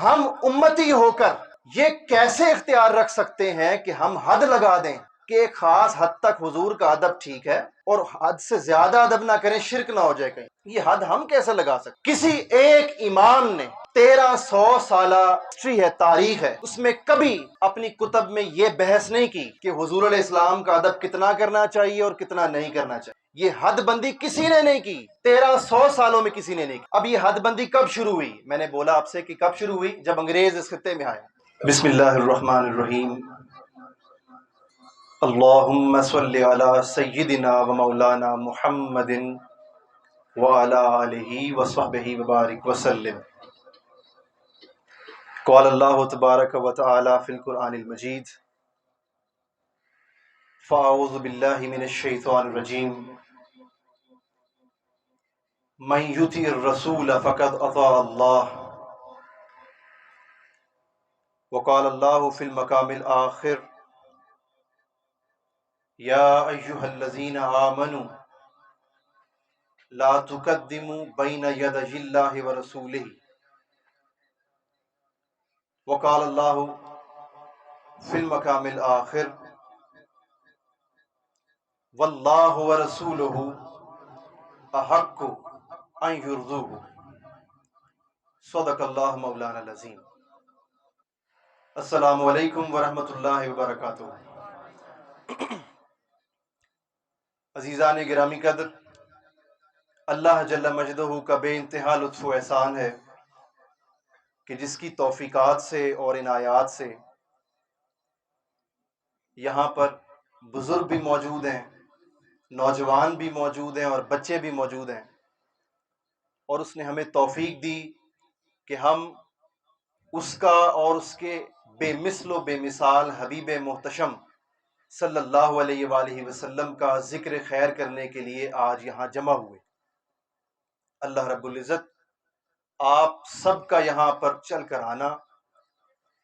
ہم امتی ہو کر یہ کیسے اختیار رکھ سکتے ہیں کہ ہم حد لگا دیں کہ ایک خاص حد تک حضور کا ادب ٹھیک ہے اور حد سے زیادہ ادب نہ کریں، شرک نہ ہو جائے کہیں؟ یہ حد ہم کیسے لگا سکتے؟ کسی ایک امام نے 1300 سالہ ہسٹری ہے، تاریخ ہے، اس میں کبھی اپنی کتب میں یہ بحث نہیں کی کہ حضور علیہ السلام کا ادب کتنا کرنا چاہیے اور کتنا نہیں کرنا چاہیے۔ یہ حد بندی کسی نے نہیں کی، 1300 سالوں میں کسی نے نہیں کی۔ اب یہ حد بندی کب شروع ہوئی؟ میں نے بولا آپ سے کہ کب شروع ہوئی؟ جب انگریز اس خطے میں آئے۔ بسم اللہ الرحمن الرحیم، اللہم صلی علی سیدنا و مولانا محمد وعلی آلہ وصحبہ وبارک وسلم۔ قال اللہ تبارک و تعالی فی القرآن المجید، فاعوذ باللہ من الشیطان الرجیم، من یطع الرسول فقد اطاع اللہ، وقال اللہ فی المقام الآخر، یا ایہا الذین آمنوا لا تقدموا بین یدی اللہ ورسولہ، وقال اللہ فی المقام الآخر، واللہ ورسولہ احق ان یرضوہ، صدق اللہ مولانا العظیم۔ السلام علیکم ورحمۃ اللہ وبرکاتہ۔ عزیزان گرامی قدر، اللہ جل مجدہ کا بے انتہا لطف و احسان ہے کہ جس کی توفیقات سے اور عنایات سے یہاں پر بزرگ بھی موجود ہیں، نوجوان بھی موجود ہیں اور بچے بھی موجود ہیں، اور اس نے ہمیں توفیق دی کہ ہم اس کا اور اس کے بے مثل و بے مثال حبیب محتشم صلی اللہ علیہ وآلہ وسلم کا ذکر خیر کرنے کے لیے آج یہاں جمع ہوئے۔ اللہ رب العزت آپ سب کا یہاں پر چل کر آنا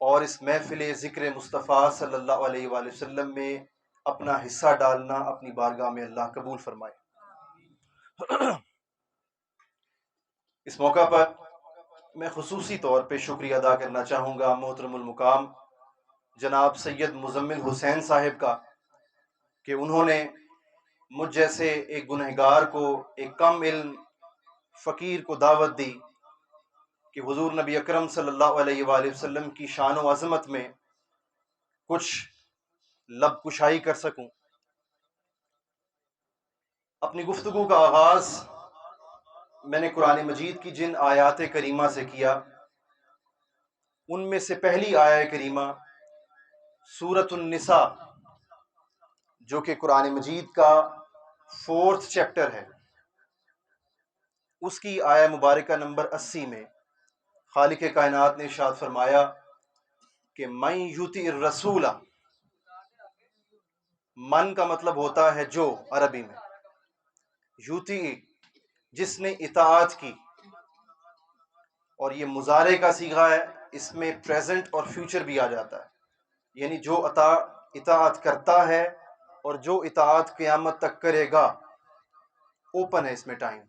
اور اس محفل ذکر مصطفیٰ صلی اللہ علیہ وآلہ وسلم میں اپنا حصہ ڈالنا اپنی بارگاہ میں اللہ قبول فرمائے۔ اس موقع پر میں خصوصی طور پہ شکریہ ادا کرنا چاہوں گا محترم المقام جناب سید مزمل حسین صاحب کا کہ انہوں نے مجھ جیسے ایک گنہگار کو، ایک کم علم فقیر کو دعوت دی کہ حضور نبی اکرم صلی اللہ علیہ وآلہ وسلم کی شان و عظمت میں کچھ لب کشائی کر سکوں۔ اپنی گفتگو کا آغاز میں نے قرآن مجید کی جن آیات کریمہ سے کیا، ان میں سے پہلی آیہ کریمہ سورۃ النساء جو کہ قرآن مجید کا 4 چیپٹر ہے، اس کی آیہ مبارکہ نمبر 80 میں خالق کائنات نے ارشاد فرمایا کہ من یطع الرسول، من کا مطلب ہوتا ہے جو عربی میں، یطع جس نے اطاعت کی، اور یہ مضارع کا صیغہ ہے، اس میں پریزنٹ اور فیوچر بھی آ جاتا ہے، یعنی جو اطاعت کرتا ہے اور جو اطاعت قیامت تک کرے گا، اوپن ہے اس میں ٹائم۔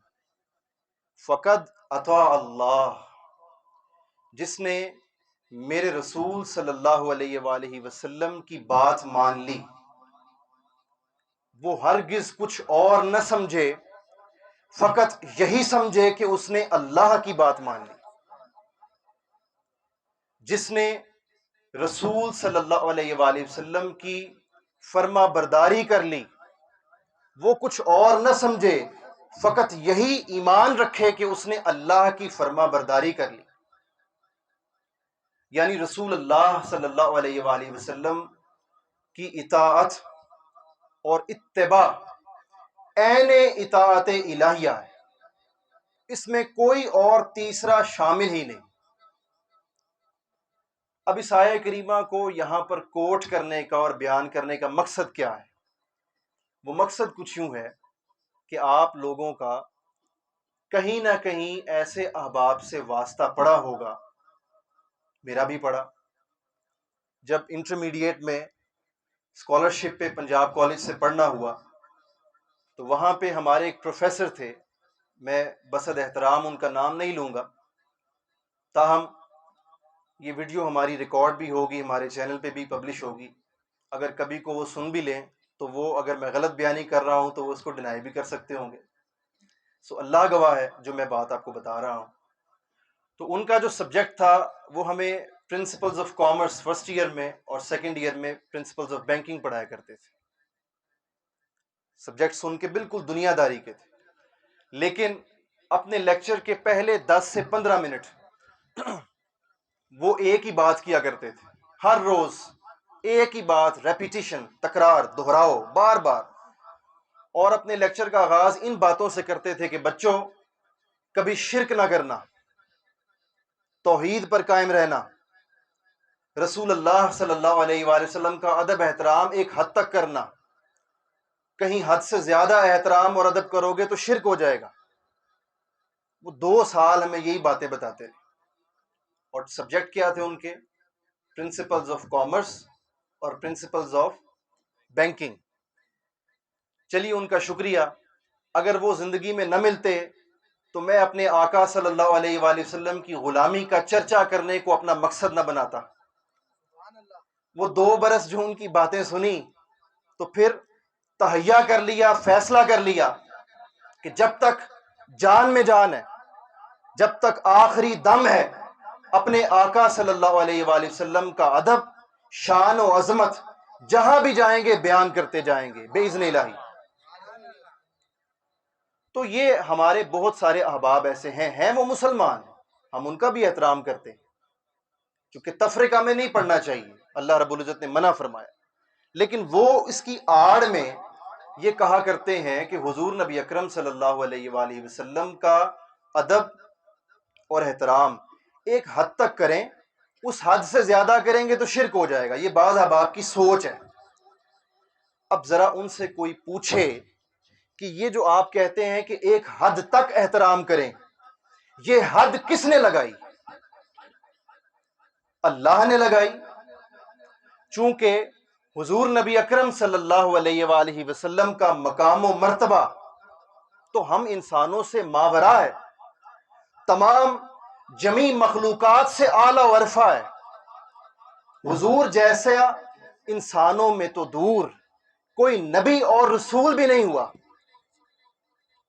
فقد اطاع اللہ، جس نے میرے رسول صلی اللہ علیہ وآلہ وسلم کی بات مان لی، وہ ہرگز کچھ اور نہ سمجھے، فقط یہی سمجھے کہ اس نے اللہ کی بات مان لی۔ جس نے رسول صلی اللہ علیہ وآلہ وسلم کی فرما برداری کر لی، وہ کچھ اور نہ سمجھے، فقط یہی ایمان رکھے کہ اس نے اللہ کی فرما برداری کر لی، یعنی رسول اللہ صلی اللہ علیہ وآلہ وسلم کی اطاعت اور اتباع عین اطاعت الہیہ ہے، اس میں کوئی اور تیسرا شامل ہی نہیں۔ اب اس آیہ کریمہ کو یہاں پر کوٹ کرنے کا اور بیان کرنے کا مقصد کیا ہے؟ وہ مقصد کچھ یوں ہے کہ آپ لوگوں کا کہیں نہ کہیں ایسے احباب سے واسطہ پڑا ہوگا، میرا بھی پڑا۔ جب انٹرمیڈیٹ میں اسکالرشپ پہ پنجاب کالج سے پڑھنا ہوا تو وہاں پہ ہمارے ایک پروفیسر تھے، میں بصد احترام ان کا نام نہیں لوں گا، تاہم یہ ویڈیو ہماری ریکارڈ بھی ہوگی، ہمارے چینل پہ بھی پبلش ہوگی، اگر کبھی کو وہ سن بھی لیں تو وہ اگر میں غلط بیانی کر رہا ہوں تو وہ اس کو ڈینائی بھی کر سکتے ہوں گے. سو اللہ گواہ ہے جو میں بات آپ کو بتا رہا ہوں. تو ان کا جو سبجیکٹ تھا وہ ہمیں principles of commerce first year میں اور سیکنڈ ایئر میں پرنسپلز آف بینکنگ پڑھایا کرتے تھے. سبجیکٹ سن کے بالکل دنیا داری کے تھے، لیکن اپنے لیکچر کے پہلے 10 سے 15 منٹ وہ ایک ہی بات کیا کرتے تھے. ہر روز ایک ہی بات، ریپیٹیشن، تکرار، دہراؤ بار بار. اور اپنے لیکچر کا آغاز ان باتوں سے کرتے تھے کہ بچوں کبھی شرک نہ کرنا، توحید پر قائم رہنا، رسول اللہ صلی اللہ علیہ وآلہ وسلم کا ادب احترام ایک حد تک کرنا. کہیں حد سے زیادہ احترام اور ادب کرو گے تو شرک ہو جائے گا. وہ 2 سال ہمیں یہی باتیں بتاتے تھے. اور سبجیکٹ کیا تھے ان کے؟ پرنسپلز آف کامرس اور پرنسپلز آف بینکنگ. چلیے ان کا شکریہ. اگر وہ زندگی میں نہ ملتے تو میں اپنے آقا صلی اللہ علیہ وآلہ وسلم کی غلامی کا چرچا کرنے کو اپنا مقصد نہ بناتا. وہ 2 برس جو ان کی باتیں سنی تو پھر تہیا کر لیا، فیصلہ کر لیا کہ جب تک جان میں جان ہے، جب تک آخری دم ہے، اپنے آقا صلی اللہ علیہ وآلہ وسلم کا ادب، شان و عظمت جہاں بھی جائیں گے بیان کرتے جائیں گے باذن الہی. تو یہ ہمارے بہت سارے احباب ایسے ہیں وہ مسلمان، ہم ان کا بھی احترام کرتے ہیں، کیونکہ تفرقہ میں نہیں پڑھنا چاہیے، اللہ رب العزت نے منع فرمایا. لیکن وہ اس کی آڑ میں یہ کہا کرتے ہیں کہ حضور نبی اکرم صلی اللہ علیہ وآلہ وسلم کا ادب اور احترام ایک حد تک کریں، اس حد سے زیادہ کریں گے تو شرک ہو جائے گا. یہ بعض احباب کی سوچ ہے. اب ذرا ان سے کوئی پوچھے کہ یہ جو آپ کہتے ہیں کہ ایک حد تک احترام کریں، یہ حد کس نے لگائی؟ اللہ نے لگائی. چونکہ حضور نبی اکرم صلی اللہ علیہ وآلہ وسلم کا مقام و مرتبہ تو ہم انسانوں سے ماوراء ہے، تمام جمیع مخلوقات سے اعلیٰ و عرفہ ہے. حضور جیسا انسانوں میں تو دور کوئی نبی اور رسول بھی نہیں ہوا.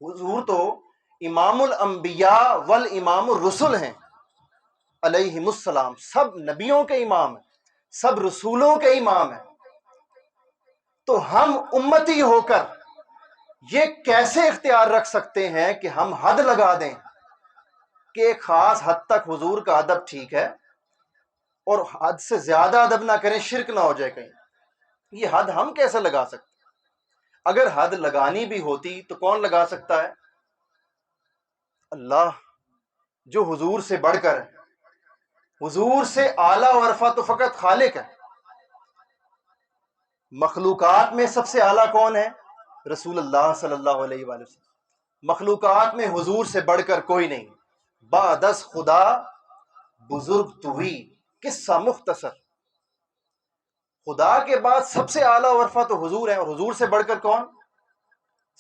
حضور تو امام الانبیاء والامام الرسل ہیں علیہم السلام. سب نبیوں کے امام ہیں، سب رسولوں کے امام ہیں. تو ہم امتی ہو کر یہ کیسے اختیار رکھ سکتے ہیں کہ ہم حد لگا دیں کہ ایک خاص حد تک حضور کا ادب ٹھیک ہے اور حد سے زیادہ ادب نہ کریں، شرک نہ ہو جائے کہیں؟ یہ حد ہم کیسے لگا سکتے؟ اگر حد لگانی بھی ہوتی تو کون لگا سکتا ہے؟ اللہ، جو حضور سے بڑھ کر ہے. حضور سے اعلیٰ و عرفہ تو فقط خالق ہے. مخلوقات میں سب سے اعلیٰ کون ہے؟ رسول اللہ صلی اللہ علیہ وآلہ وسلم. مخلوقات میں حضور سے بڑھ کر کوئی نہیں. بعد از خدا بزرگ تو ہی، قصہ مختصر. خدا کے بعد سب سے اعلیٰ و عرفہ تو حضور ہے، اور حضور سے بڑھ کر کون؟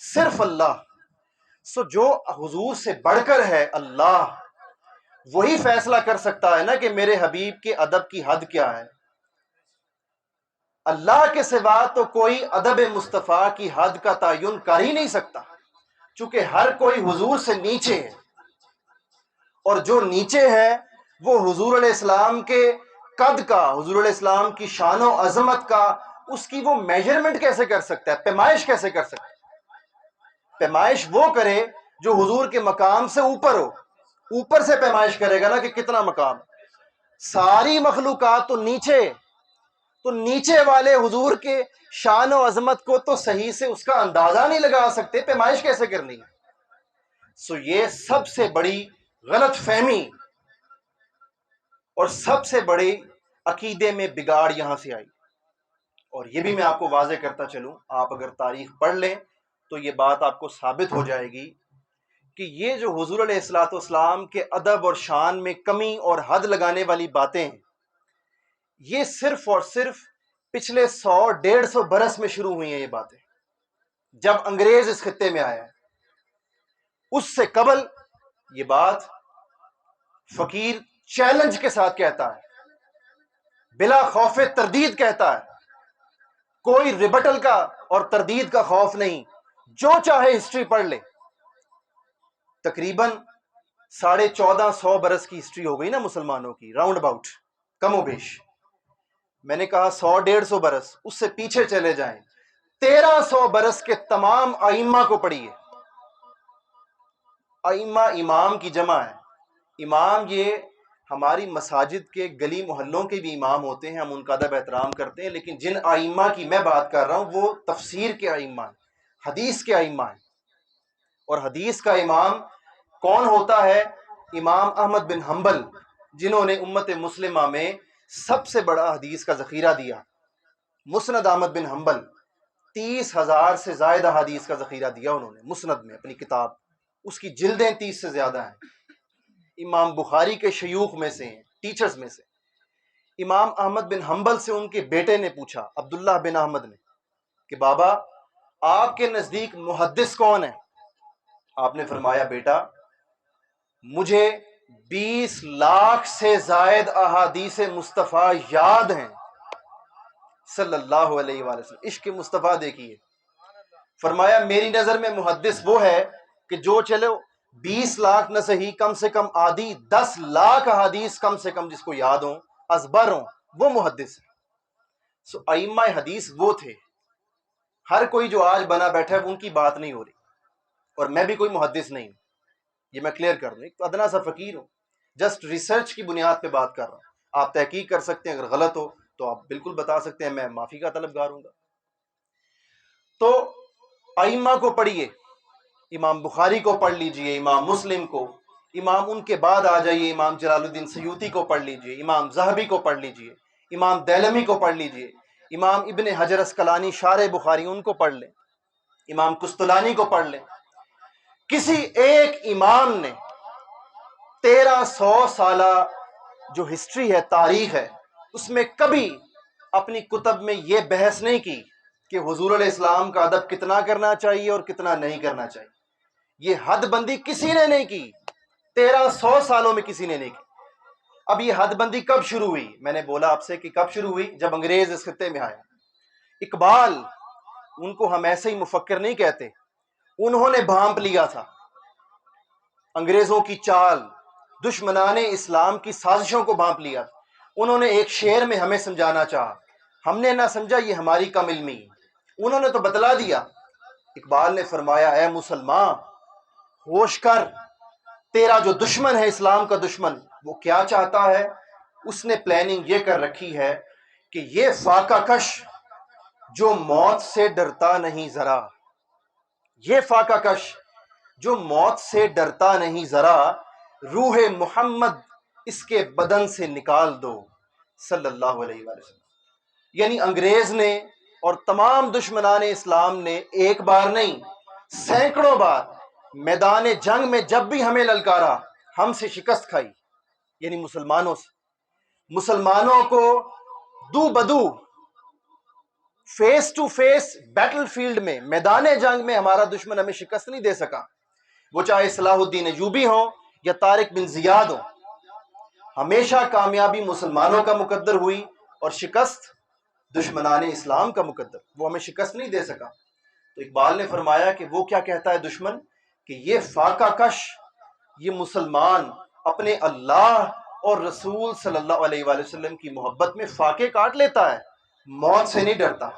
صرف اللہ. سو جو حضور سے بڑھ کر ہے اللہ، وہی فیصلہ کر سکتا ہے نا کہ میرے حبیب کے ادب کی حد کیا ہے. اللہ کے سوا تو کوئی ادب مصطفیٰ کی حد کا تعین کر ہی نہیں سکتا، چونکہ ہر کوئی حضور سے نیچے ہے. اور جو نیچے ہے وہ حضور علیہ السلام کے قد کا، حضور علیہ السلام کی شان و عظمت کا، اس کی وہ میجرمنٹ کیسے کر سکتا ہے؟ پیمائش کیسے کر سکتا ہے؟ پیمائش وہ کرے جو حضور کے مقام سے اوپر ہو. اوپر سے پیمائش کرے گا نا کہ کتنا مقام. ساری مخلوقات تو نیچے، تو نیچے والے حضور کے شان و عظمت کو تو صحیح سے اس کا اندازہ نہیں لگا سکتے، پیمائش کیسے کرنی ہے؟ سو یہ سب سے بڑی غلط فہمی اور سب سے بڑی عقیدے میں بگاڑ یہاں سے آئی. اور یہ بھی میں آپ کو واضح کرتا چلوں، آپ اگر تاریخ پڑھ لیں تو یہ بات آپ کو ثابت ہو جائے گی کہ یہ جو حضور علیہ الصلوۃ والسلام کے ادب اور شان میں کمی اور حد لگانے والی باتیں ہیں، یہ صرف اور صرف پچھلے 100-150 برس میں شروع ہوئی ہیں. یہ باتیں جب انگریز اس خطے میں آیا ہے، اس سے قبل یہ بات فقیر چیلنج کے ساتھ کہتا ہے بلا خوف تردید کہتا ہے، کوئی ریبٹل کا اور تردید کا خوف نہیں، جو چاہے ہسٹری پڑھ لے۔ تقریباً 1450 برس کی ہسٹری ہو گئی نا مسلمانوں کی، راؤنڈ اباؤٹ، کم و بیش۔ میں نے کہا 100-150 برس، اس سے پیچھے چلے جائیں، 1300 برس کے تمام ائمہ کو پڑھیے۔ ائمہ امام کی جمع ہے۔ امام یہ ہماری مساجد کے گلی محلوں کے بھی امام ہوتے ہیں، ہم ان کا ادب احترام کرتے ہیں، لیکن جن ائمہ کی میں بات کر رہا ہوں وہ تفسیر کے ائمہ ہیں، حدیث کے ائمہ ہیں۔ اور حدیث کا امام کون ہوتا ہے؟ امام احمد بن حنبل، جنہوں نے امت مسلمہ میں سب سے بڑا حدیث کا ذخیرہ دیا۔ مسند احمد بن حنبل، 30,000 سے زائد احادیث کا ذخیرہ دیا انہوں نے مسند میں، اپنی کتاب، اس کی جلدیں 30 سے زیادہ ہیں۔ امام بخاری کے شیوخ میں سے ہیں، ٹیچرز میں سے۔ امام احمد بن حنبل سے ان کے بیٹے نے پوچھا، عبداللہ بن احمد نے، کہ بابا آپ کے نزدیک محدث کون ہے؟ آپ نے فرمایا، بیٹا مجھے 20 لاکھ سے زائد احادیث مصطفیٰ یاد ہیں صلی اللہ علیہ وآلہ وسلم۔ عشق مصطفیٰ دیکھیے۔ فرمایا میری نظر میں محدث وہ ہے کہ جو چلو 20 لاکھ نہ صحیح، کم سے کم آدھی 10 لاکھ احادیث کم سے کم جس کو یاد ہوں، ازبر ہوں، وہ محدث ہے۔ سو ائمہ حدیث وہ تھے۔ ہر کوئی جو آج بنا بیٹھا ہے ان کی بات نہیں ہو رہی، اور میں بھی کوئی محدث نہیں ہوں، یہ میں کلیئر کر دوں، ایک ادنا سا فقیر ہوں، جسٹ ریسرچ کی بنیاد پہ بات کر رہا ہوں۔ آپ تحقیق کر سکتے ہیں، اگر غلط ہو تو آپ بالکل بتا سکتے ہیں، میں معافی کا طلبگار ہوں گا۔ تو ائمہ کو پڑھیے، امام بخاری کو پڑھ لیجئے، امام مسلم کو، امام ان کے بعد آ جائیے، امام جلال الدین سیوطی کو پڑھ لیجئے، امام ذہبی کو پڑھ لیجئے، امام دیلمی کو پڑھ لیجئے، امام ابن حجر اسقلانی شارح بخاری ان کو پڑھ لیں، امام قسطلانی کو پڑھ لیں۔ کسی ایک امام نے 1300 سالہ جو ہسٹری ہے، تاریخ ہے، اس میں کبھی اپنی کتب میں یہ بحث نہیں کی کہ حضور علیہ السلام کا ادب کتنا کرنا چاہیے اور کتنا نہیں کرنا چاہیے۔ یہ حد بندی کسی نے نہیں کی، 1300 سالوں میں کسی نے نہیں کی۔ اب یہ حد بندی کب شروع ہوئی؟ میں نے بولا آپ سے کہ کب شروع ہوئی؟ جب انگریز اس خطے میں آیا۔ اقبال، ان کو ہم ایسے ہی مفکر نہیں کہتے، انہوں نے بھانپ لیا تھا انگریزوں کی چال، دشمنان اسلام کی سازشوں کو بھانپ لیا تھا۔ انہوں نے ایک شعر میں ہمیں سمجھانا چاہا، ہم نے نہ سمجھا، یہ ہماری کم علمی، انہوں نے تو بتلا دیا۔ اقبال نے فرمایا، اے مسلمان ہوش کر، تیرا جو دشمن ہے اسلام کا دشمن، وہ کیا چاہتا ہے؟ اس نے پلاننگ یہ کر رکھی ہے کہ یہ فاقہ کش جو موت سے ڈرتا نہیں ذرا، یہ فاقہ کش جو موت سے ڈرتا نہیں ذرا، روح محمد اس کے بدن سے نکال دو صلی اللہ علیہ وآلہ وسلم۔ یعنی انگریز نے اور تمام دشمنان اسلام نے ایک بار نہیں، سینکڑوں بار میدان جنگ میں جب بھی ہمیں للکارا، ہم سے شکست کھائی، یعنی مسلمانوں سے۔ مسلمانوں کو دو بدو، face to face battlefield میں، میدان جنگ میں ہمارا دشمن ہمیں شکست نہیں دے سکا، وہ چاہے صلاح الدین ایوبی ہوں یا طارق بن زیاد ہوں۔ ہمیشہ کامیابی مسلمانوں کا مقدر ہوئی اور شکست دشمنان اسلام کا مقدر، وہ ہمیں شکست نہیں دے سکا۔ تو اقبال نے فرمایا کہ وہ کیا کہتا ہے دشمن، کہ یہ فاقہ کش، یہ مسلمان اپنے اللہ اور رسول صلی اللہ علیہ وآلہ وسلم کی محبت میں فاقے کاٹ لیتا ہے، موت سے نہیں ڈرتا۔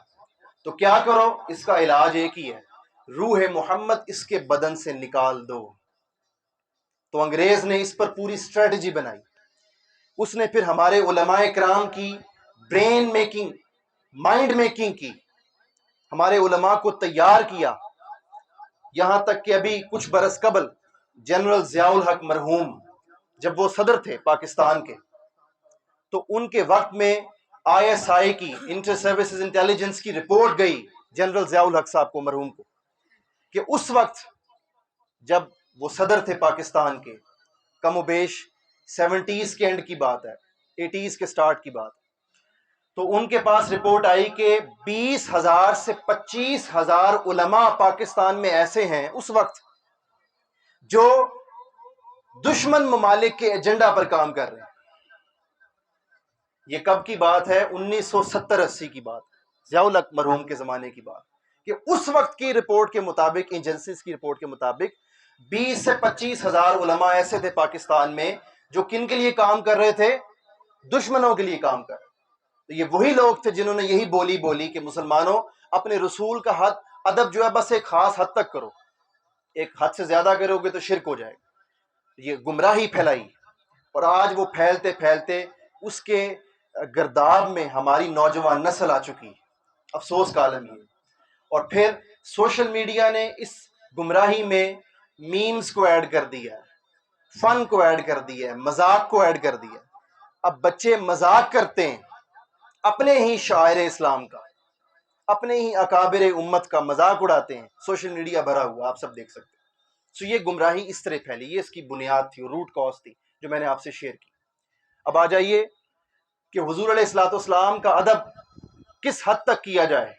تو کیا کرو؟ اس کا علاج ایک ہی ہے، روح محمد اس کے بدن سے نکال دو۔ تو انگریز نے اس پر پوری اسٹریٹجی بنائی، اس نے پھر ہمارے علماء کرام کی برین میکنگ، مائنڈ میکنگ کی، ہمارے علماء کو تیار کیا، یہاں تک کہ ابھی کچھ برس قبل جنرل ضیاء الحق مرحوم جب وہ صدر تھے پاکستان کے، تو ان کے وقت میں ISI کی، انٹر سروسز انٹیلیجنس کی رپورٹ گئی جنرل ضیاء الحق صاحب کو، مرحوم کو، کہ اس وقت جب وہ صدر تھے پاکستان کے، کم و بیش 70s کے اینڈ کی بات ہے، 80s کے سٹارٹ کی بات، تو ان کے پاس رپورٹ آئی کہ 20,000 سے 25,000 علماء پاکستان میں ایسے ہیں اس وقت جو دشمن ممالک کے ایجنڈا پر کام کر رہے ہیں۔ یہ کب کی بات ہے؟ 1970-80 کی بات، ضیاء الحق مرحوم کے زمانے کی بات، کہ اس وقت کی رپورٹ کے مطابق، ایجنسیز کی رپورٹ کے مطابق 20 سے 25 ہزار علماء ایسے تھے پاکستان میں جو کن کے لیے کام کر رہے تھے؟ دشمنوں کے لیے کام کر رہے تھے۔ تو یہ وہی لوگ تھے جنہوں نے یہی بولی بولی کہ مسلمانوں اپنے رسول کا حد ادب جو ہے بس ایک خاص حد تک کرو، ایک حد سے زیادہ کرو گے تو شرک ہو جائے گا، یہ گمراہی پھیلائی۔ اور آج وہ پھیلتے پھیلتے اس کے گرداب میں ہماری نوجوان نسل آ چکی ہے، افسوس کا عالم یہ۔ اور پھر سوشل میڈیا نے اس گمراہی میں میمز کو ایڈ کر دیا ہے، فن کو ایڈ کر دیا ہے، مذاق کو ایڈ کر دیا ہے۔ اب بچے مذاق کرتے ہیں اپنے ہی شاعر اسلام کا، اپنے ہی اکابر امت کا مذاق اڑاتے ہیں، سوشل میڈیا بھرا ہوا، آپ سب دیکھ سکتے ہیں۔ سو یہ گمراہی اس طرح پھیلی، یہ اس کی بنیاد تھی، روٹ کاز تھی جو میں نے آپ سے شیئر کی۔ اب آ جائیے کہ حضور علیہ الصلوۃ والسلام کا ادب کس حد تک کیا جائے۔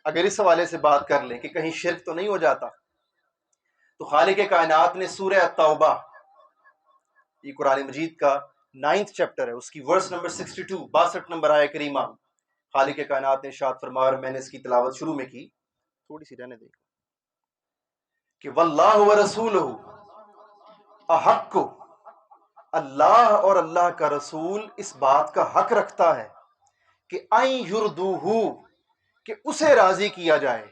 اگر اس حوالے سے بات کر لیں کہ کہیں شرک تو نہیں ہو جاتا، تو خالق کائنات نے سورہ التوبہ، یہ قرآن مجید کا 9th چیپٹر ہے، اس کی ورس نمبر 62، 62 نمبر آیہ کریمہ، خالق کائنات نے ارشاد فرمایا، اور میں نے اس کی تلاوت شروع میں کی، تھوڑی سی رہنے دیں، کہ واللہ ورسولہ احق، اللہ اور اللہ کا رسول اس بات کا حق رکھتا ہے کہ ان یردوہ، کہ اسے راضی کیا جائے۔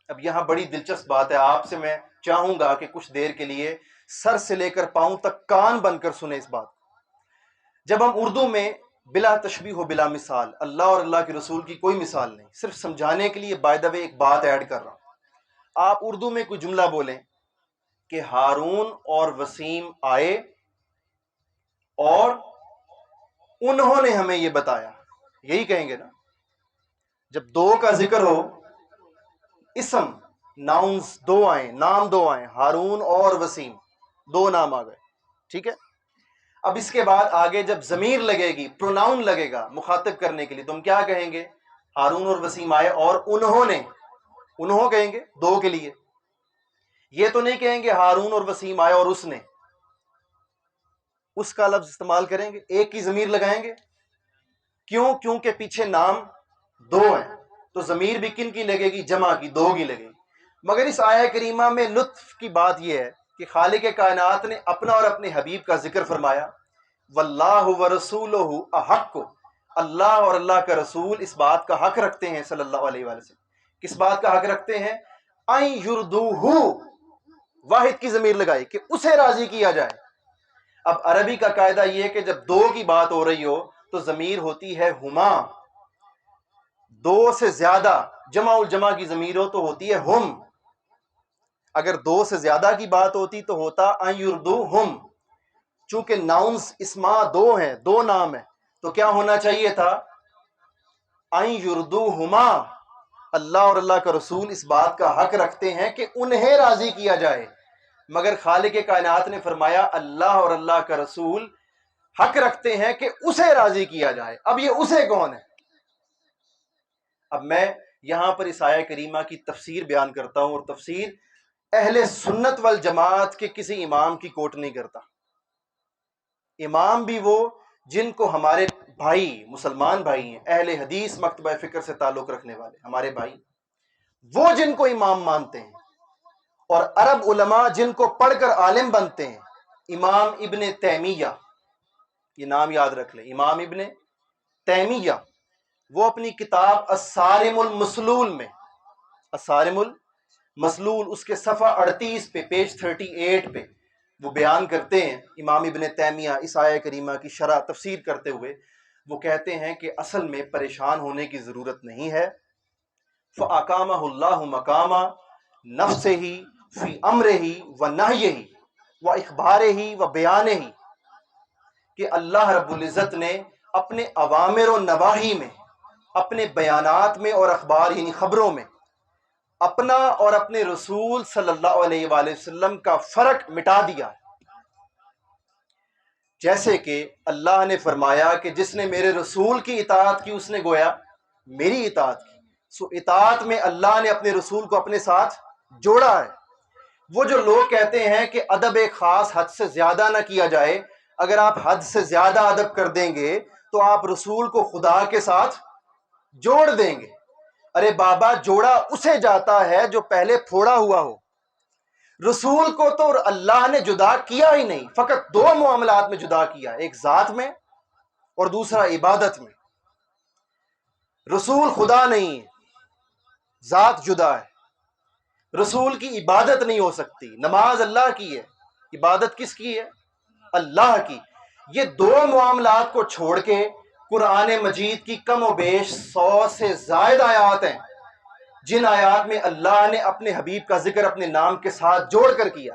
اب یہاں بڑی دلچسپ بات ہے، آپ سے میں چاہوں گا کہ کچھ دیر کے لیے سر سے لے کر پاؤں تک کان بن کر سنیں اس بات۔ جب ہم اردو میں بلا تشبیہ و بلا مثال، اللہ اور اللہ کے رسول کی کوئی مثال نہیں، صرف سمجھانے کے لیے بائی دا وے ایک بات ایڈ کر رہا ہوں۔ آپ اردو میں کوئی جملہ بولیں کہ ہارون اور وسیم آئے اور انہوں نے ہمیں یہ بتایا، یہی کہیں گے نا؟ جب دو کا ذکر ہو، اسم ناؤنز دو آئیں، نام دو آئیں، ہارون اور وسیم، دو نام آ گئے، ٹھیک ہے؟ اب اس کے بعد آگے جب ضمیر لگے گی، پروناؤن لگے گا مخاطب کرنے کے لیے، تو ہم کیا کہیں گے؟ ہارون اور وسیم آئے اور انہوں نے، انہوں کہیں گے دو کے لیے، یہ تو نہیں کہیں گے ہارون اور وسیم آئے اور اس نے، اس کا لفظ استعمال کریں گے، ایک کی ضمیر لگائیں گے۔ کیوں؟ کیونکہ پیچھے نام دو ہیں، تو ضمیر بھی کن کی لگے گی؟ جمع کی، دو کی لگے گی۔ مگر اس آیہ کریمہ میں لطف کی بات یہ ہے کہ خالق کائنات نے اپنا اور اپنے حبیب کا ذکر فرمایا، واللہ ورسولہ احق، اللہ اور اللہ کا رسول اس بات کا حق رکھتے ہیں، صلی اللہ علیہ وآلہ وسلم، کس بات کا حق رکھتے ہیں؟ ان یردوہ، واحد کی ضمیر لگائی کہ اسے راضی کیا جائے۔ اب عربی کا قاعدہ یہ ہے کہ جب دو کی بات ہو رہی ہو تو ضمیر ہوتی ہے ہما، دو سے زیادہ، جمع الجمع کی ضمیر ہو تو ہوتی ہے ہم، اگر دو سے زیادہ کی بات ہوتی تو ہوتا ان یردوہم۔ چونکہ ناؤنز اسما دو ہیں، دو نام ہیں، تو کیا ہونا چاہیے تھا؟ ان یردوہما، اللہ اور اللہ کا رسول اس بات کا حق رکھتے ہیں کہ انہیں راضی کیا جائے۔ مگر خالق کائنات نے فرمایا اللہ اور اللہ کا رسول حق رکھتے ہیں کہ اسے راضی کیا جائے۔ اب یہ اسے کون ہے؟ اب میں یہاں پر اس آیہ کریمہ کی تفسیر بیان کرتا ہوں، اور تفسیر اہل سنت والجماعت کے کسی امام کی کوٹ نہیں کرتا۔ امام بھی وہ جن کو ہمارے بھائی، مسلمان بھائی ہیں، اہل حدیث مکتبہ فکر سے تعلق رکھنے والے ہمارے بھائی، وہ جن کو امام مانتے ہیں، اور عرب علماء جن کو پڑھ کر عالم بنتے ہیں۔ امام ابن تیمیہ، یہ نام یاد رکھ لیں، امام ابن تیمیہ، وہ اپنی کتاب الصارم المسلول میں، الصارم المسلول، اس کے صفحہ 38 پہ، پیج 38 پہ وہ بیان کرتے ہیں، امام ابن تیمیہ اس آیہ کریمہ کی شرح تفسیر کرتے ہوئے وہ کہتے ہیں کہ اصل میں پریشان ہونے کی ضرورت نہیں ہے۔ فَأَقَامَهُ اللَّهُ مَقَامَ نَفْسِهِ فِي أَمْرِهِ وَنَهْيِهِ وَإِخْبَارِهِ وَبَيَانِهِ، کہ اللہ رب العزت نے اپنے اوامر و نواہی میں، اپنے بیانات میں اور اخبار یعنی خبروں میں، اپنا اور اپنے رسول صلی اللہ علیہ وآلہ وسلم کا فرق مٹا دیا۔ جیسے کہ اللہ نے فرمایا کہ جس نے میرے رسول کی اطاعت کی اس نے گویا میری اطاعت کی۔ سو اطاعت میں اللہ نے اپنے رسول کو اپنے ساتھ جوڑا ہے۔ وہ جو لوگ کہتے ہیں کہ ادب ایک خاص حد سے زیادہ نہ کیا جائے، اگر آپ حد سے زیادہ ادب کر دیں گے تو آپ رسول کو خدا کے ساتھ جوڑ دیں گے. ارے بابا، جوڑا اسے جاتا ہے جو پہلے پھوڑا ہوا ہو. رسول کو تو اللہ نے جدا کیا ہی نہیں، فقط دو معاملات میں جدا کیا، ایک ذات میں اور دوسرا عبادت میں. رسول خدا نہیں ہے، ذات جدا ہے. رسول کی عبادت نہیں ہو سکتی. نماز اللہ کی ہے، عبادت کس کی ہے؟ اللہ کی. یہ دو معاملات کو چھوڑ کے قرآن مجید کی کم و بیش 100 سے زائد آیات ہیں جن آیات میں اللہ نے اپنے حبیب کا ذکر اپنے نام کے ساتھ جوڑ کر کیا.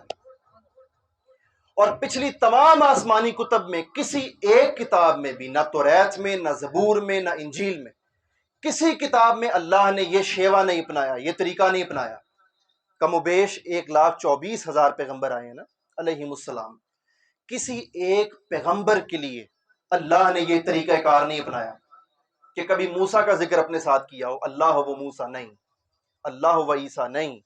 اور پچھلی تمام آسمانی کتب میں کسی ایک کتاب میں بھی، نہ توریت میں، نہ زبور میں، نہ انجیل میں، کسی کتاب میں اللہ نے یہ شیوا نہیں اپنایا، یہ طریقہ نہیں اپنایا. کم و بیش 1,24,000 پیغمبر آئے ہیں نا علیہم السلام. کسی ایک پیغمبر کے لیے اللہ نے یہ طریقہ کار نہیں اپنایا کہ کبھی موسیٰ کا ذکر اپنے ساتھ کیا ہو، اللہ و موسیٰ نہیں، اللہ و عیسیٰ نہیں.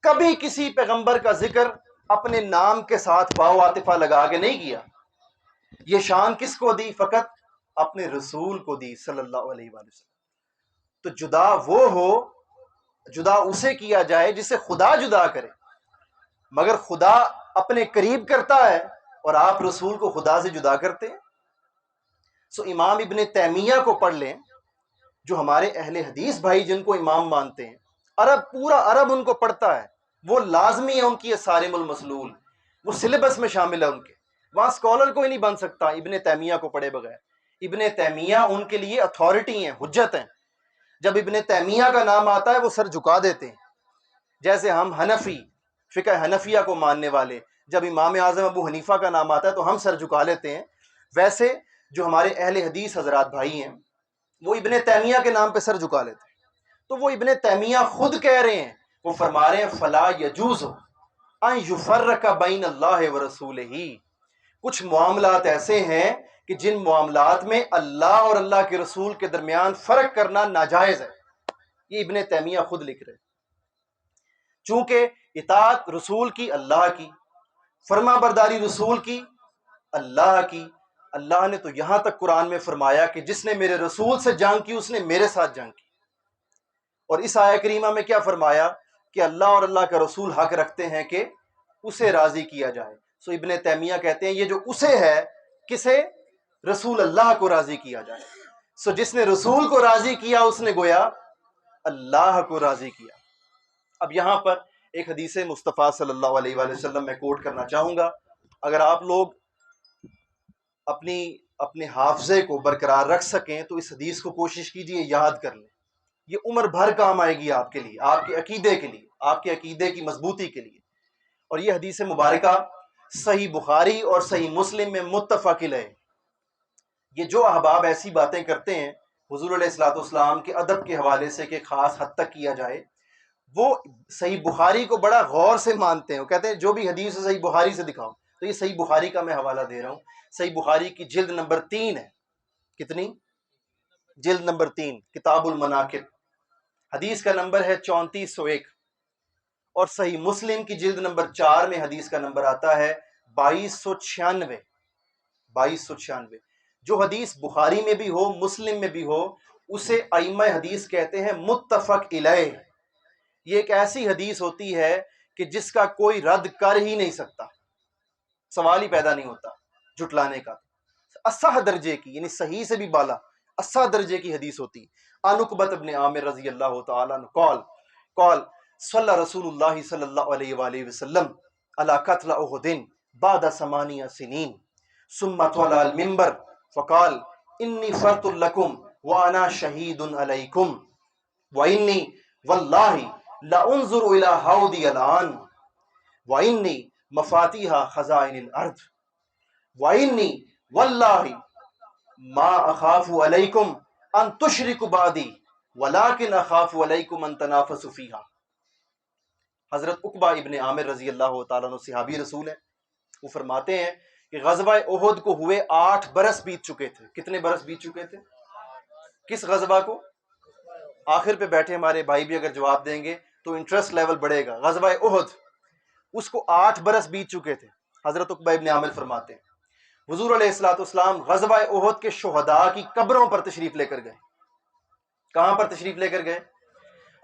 کبھی کسی پیغمبر کا ذکر اپنے نام کے ساتھ واو عاطفہ لگا کے نہیں کیا. یہ شان کس کو دی؟ فقط اپنے رسول کو دی صلی اللہ علیہ وآلہ وسلم. تو جدا وہ ہو، جدا اسے کیا جائے جسے خدا جدا کرے. مگر خدا اپنے قریب کرتا ہے اور آپ رسول کو خدا سے جدا کرتے ہیں. سو امام ابن تیمیہ کو پڑھ لیں، جو ہمارے اہل حدیث بھائی جن کو امام مانتے ہیں. عرب، پورا عرب ان کو پڑھتا ہے، وہ لازمی ہے ان کی صارم المسلول، وہ سلیبس میں شامل ہے ان کے. وہاں اسکالر کوئی نہیں بن سکتا ابن تیمیہ کو پڑھے بغیر. ابن تیمیہ ان کے لیے اتھارٹی ہیں، حجت ہیں. جب ابن تیمیہ کا نام آتا ہے وہ سر جھکا دیتے ہیں. جیسے ہم حنفی، فقہ حنفیہ کو ماننے والے، جب امام اعظم ابو حنیفہ کا نام آتا ہے تو ہم سر جھکا لیتے ہیں. ویسے جو ہمارے اہل حدیث حضرات بھائی ہیں وہ ابن تیمیہ کے نام پہ سر جھکا لیتے ہیں. تو وہ ابن تیمیہ خود کہہ رہے ہیں، وہ فرما رہے ہیں فلا یجوز ان یفرق بین اللہ ورسولہ. کچھ معاملات ایسے ہیں کہ جن معاملات میں اللہ اور اللہ کے رسول کے درمیان فرق کرنا ناجائز ہے. یہ ابن تیمیہ خود لکھ رہے ہیں. چونکہ اطاعت رسول کی اللہ کی، فرما برداری رسول کی اللہ کی. اللہ نے تو یہاں تک قرآن میں فرمایا کہ جس نے میرے رسول سے جنگ کی اس نے میرے ساتھ جنگ کی. اور اس آیہ کریمہ میں کیا فرمایا کہ اللہ اور اللہ کا رسول حق رکھتے ہیں کہ اسے راضی کیا جائے. سو ابن تیمیہ کہتے ہیں یہ جو اسے ہے، کسے؟ رسول اللہ کو راضی کیا جائے. سو جس نے رسول کو راضی کیا اس نے گویا اللہ کو راضی کیا. اب یہاں پر ایک حدیث مصطفیٰ صلی اللہ علیہ وآلہ وسلم میں کوٹ کرنا چاہوں گا. اگر آپ لوگ اپنے حافظے کو برقرار رکھ سکیں تو اس حدیث کو کوشش کیجئے یاد کر لیں. یہ عمر بھر کام آئے گی آپ کے لیے، آپ کے عقیدے کے لیے، آپ کے عقیدے کی مضبوطی کے لیے. اور یہ حدیث مبارکہ صحیح بخاری اور صحیح مسلم میں متفق علیہ. یہ جو احباب ایسی باتیں کرتے ہیں حضور علیہ الصلوۃ والسلام کے ادب کے حوالے سے کہ خاص حد تک کیا جائے، وہ صحیح بخاری کو بڑا غور سے مانتے ہیں. وہ کہتے ہیں جو بھی حدیث ہے صحیح بخاری سے دکھاؤ. تو یہ صحیح بخاری کا میں حوالہ دے رہا ہوں. صحیح بخاری کی جلد نمبر 3 ہے. کتنی؟ جلد نمبر 3، کتاب المناقب. حدیث کا نمبر ہے 3401. اور صحیح مسلم کی جلد نمبر 4 میں حدیث کا نمبر آتا ہے 2296. 2296. جو حدیث بخاری میں بھی ہو، مسلم میں بھی ہو، اسے ائمہ حدیث کہتے ہیں متفق علیہ. یہ ایک ایسی حدیث ہوتی ہے کہ جس کا کوئی رد کر ہی نہیں سکتا، سوال ہی پیدا نہیں ہوتا جھٹلانے کا. اصح درجے کی، یعنی صحیح سے بھی بالا، اصح درجے کی حدیث ہوتی. عن عقبۃ بن عامر رضی اللہ تعالی عنہ قال صلی رسول اللہ صلی اللہ علیہ وآلہ وسلم علی قتل احد بعد 8 سنین ثم طلع المنبر فقال انی فرط لکم وانا شہید علیکم وانی واللہ لانظر الى حوضی الان وانی مفاتیح خزائن الارض وانی واللہ ما اخاف علیکم ان تشرکوا بعدی ولکن اخاف علیکم ان تنافسوا فیہا. حضرت عقبہ ابن عامر رضی اللہ تعالیٰ عنہ صحابی رسول ہیں. وہ فرماتے ہیں کہ غزوہ احد کو ہوئے 8 برس بیت چکے تھے. کتنے برس بیت چکے تھے؟ کس غزوہ کو؟ آخر پہ بیٹھے ہمارے بھائی بھی اگر جواب دیں گے تو انٹرسٹ لیول بڑھے گا. غزوہ احد اس کو 8 برس بیت چکے تھے. حضرت عقبہ ابن عامر فرماتے ہیں حضور علیہ الصلوۃ والسلام غزوہ احد کے شہداء کی قبروں پر تشریف لے کر گئے. کہاں پر تشریف لے کر گئے؟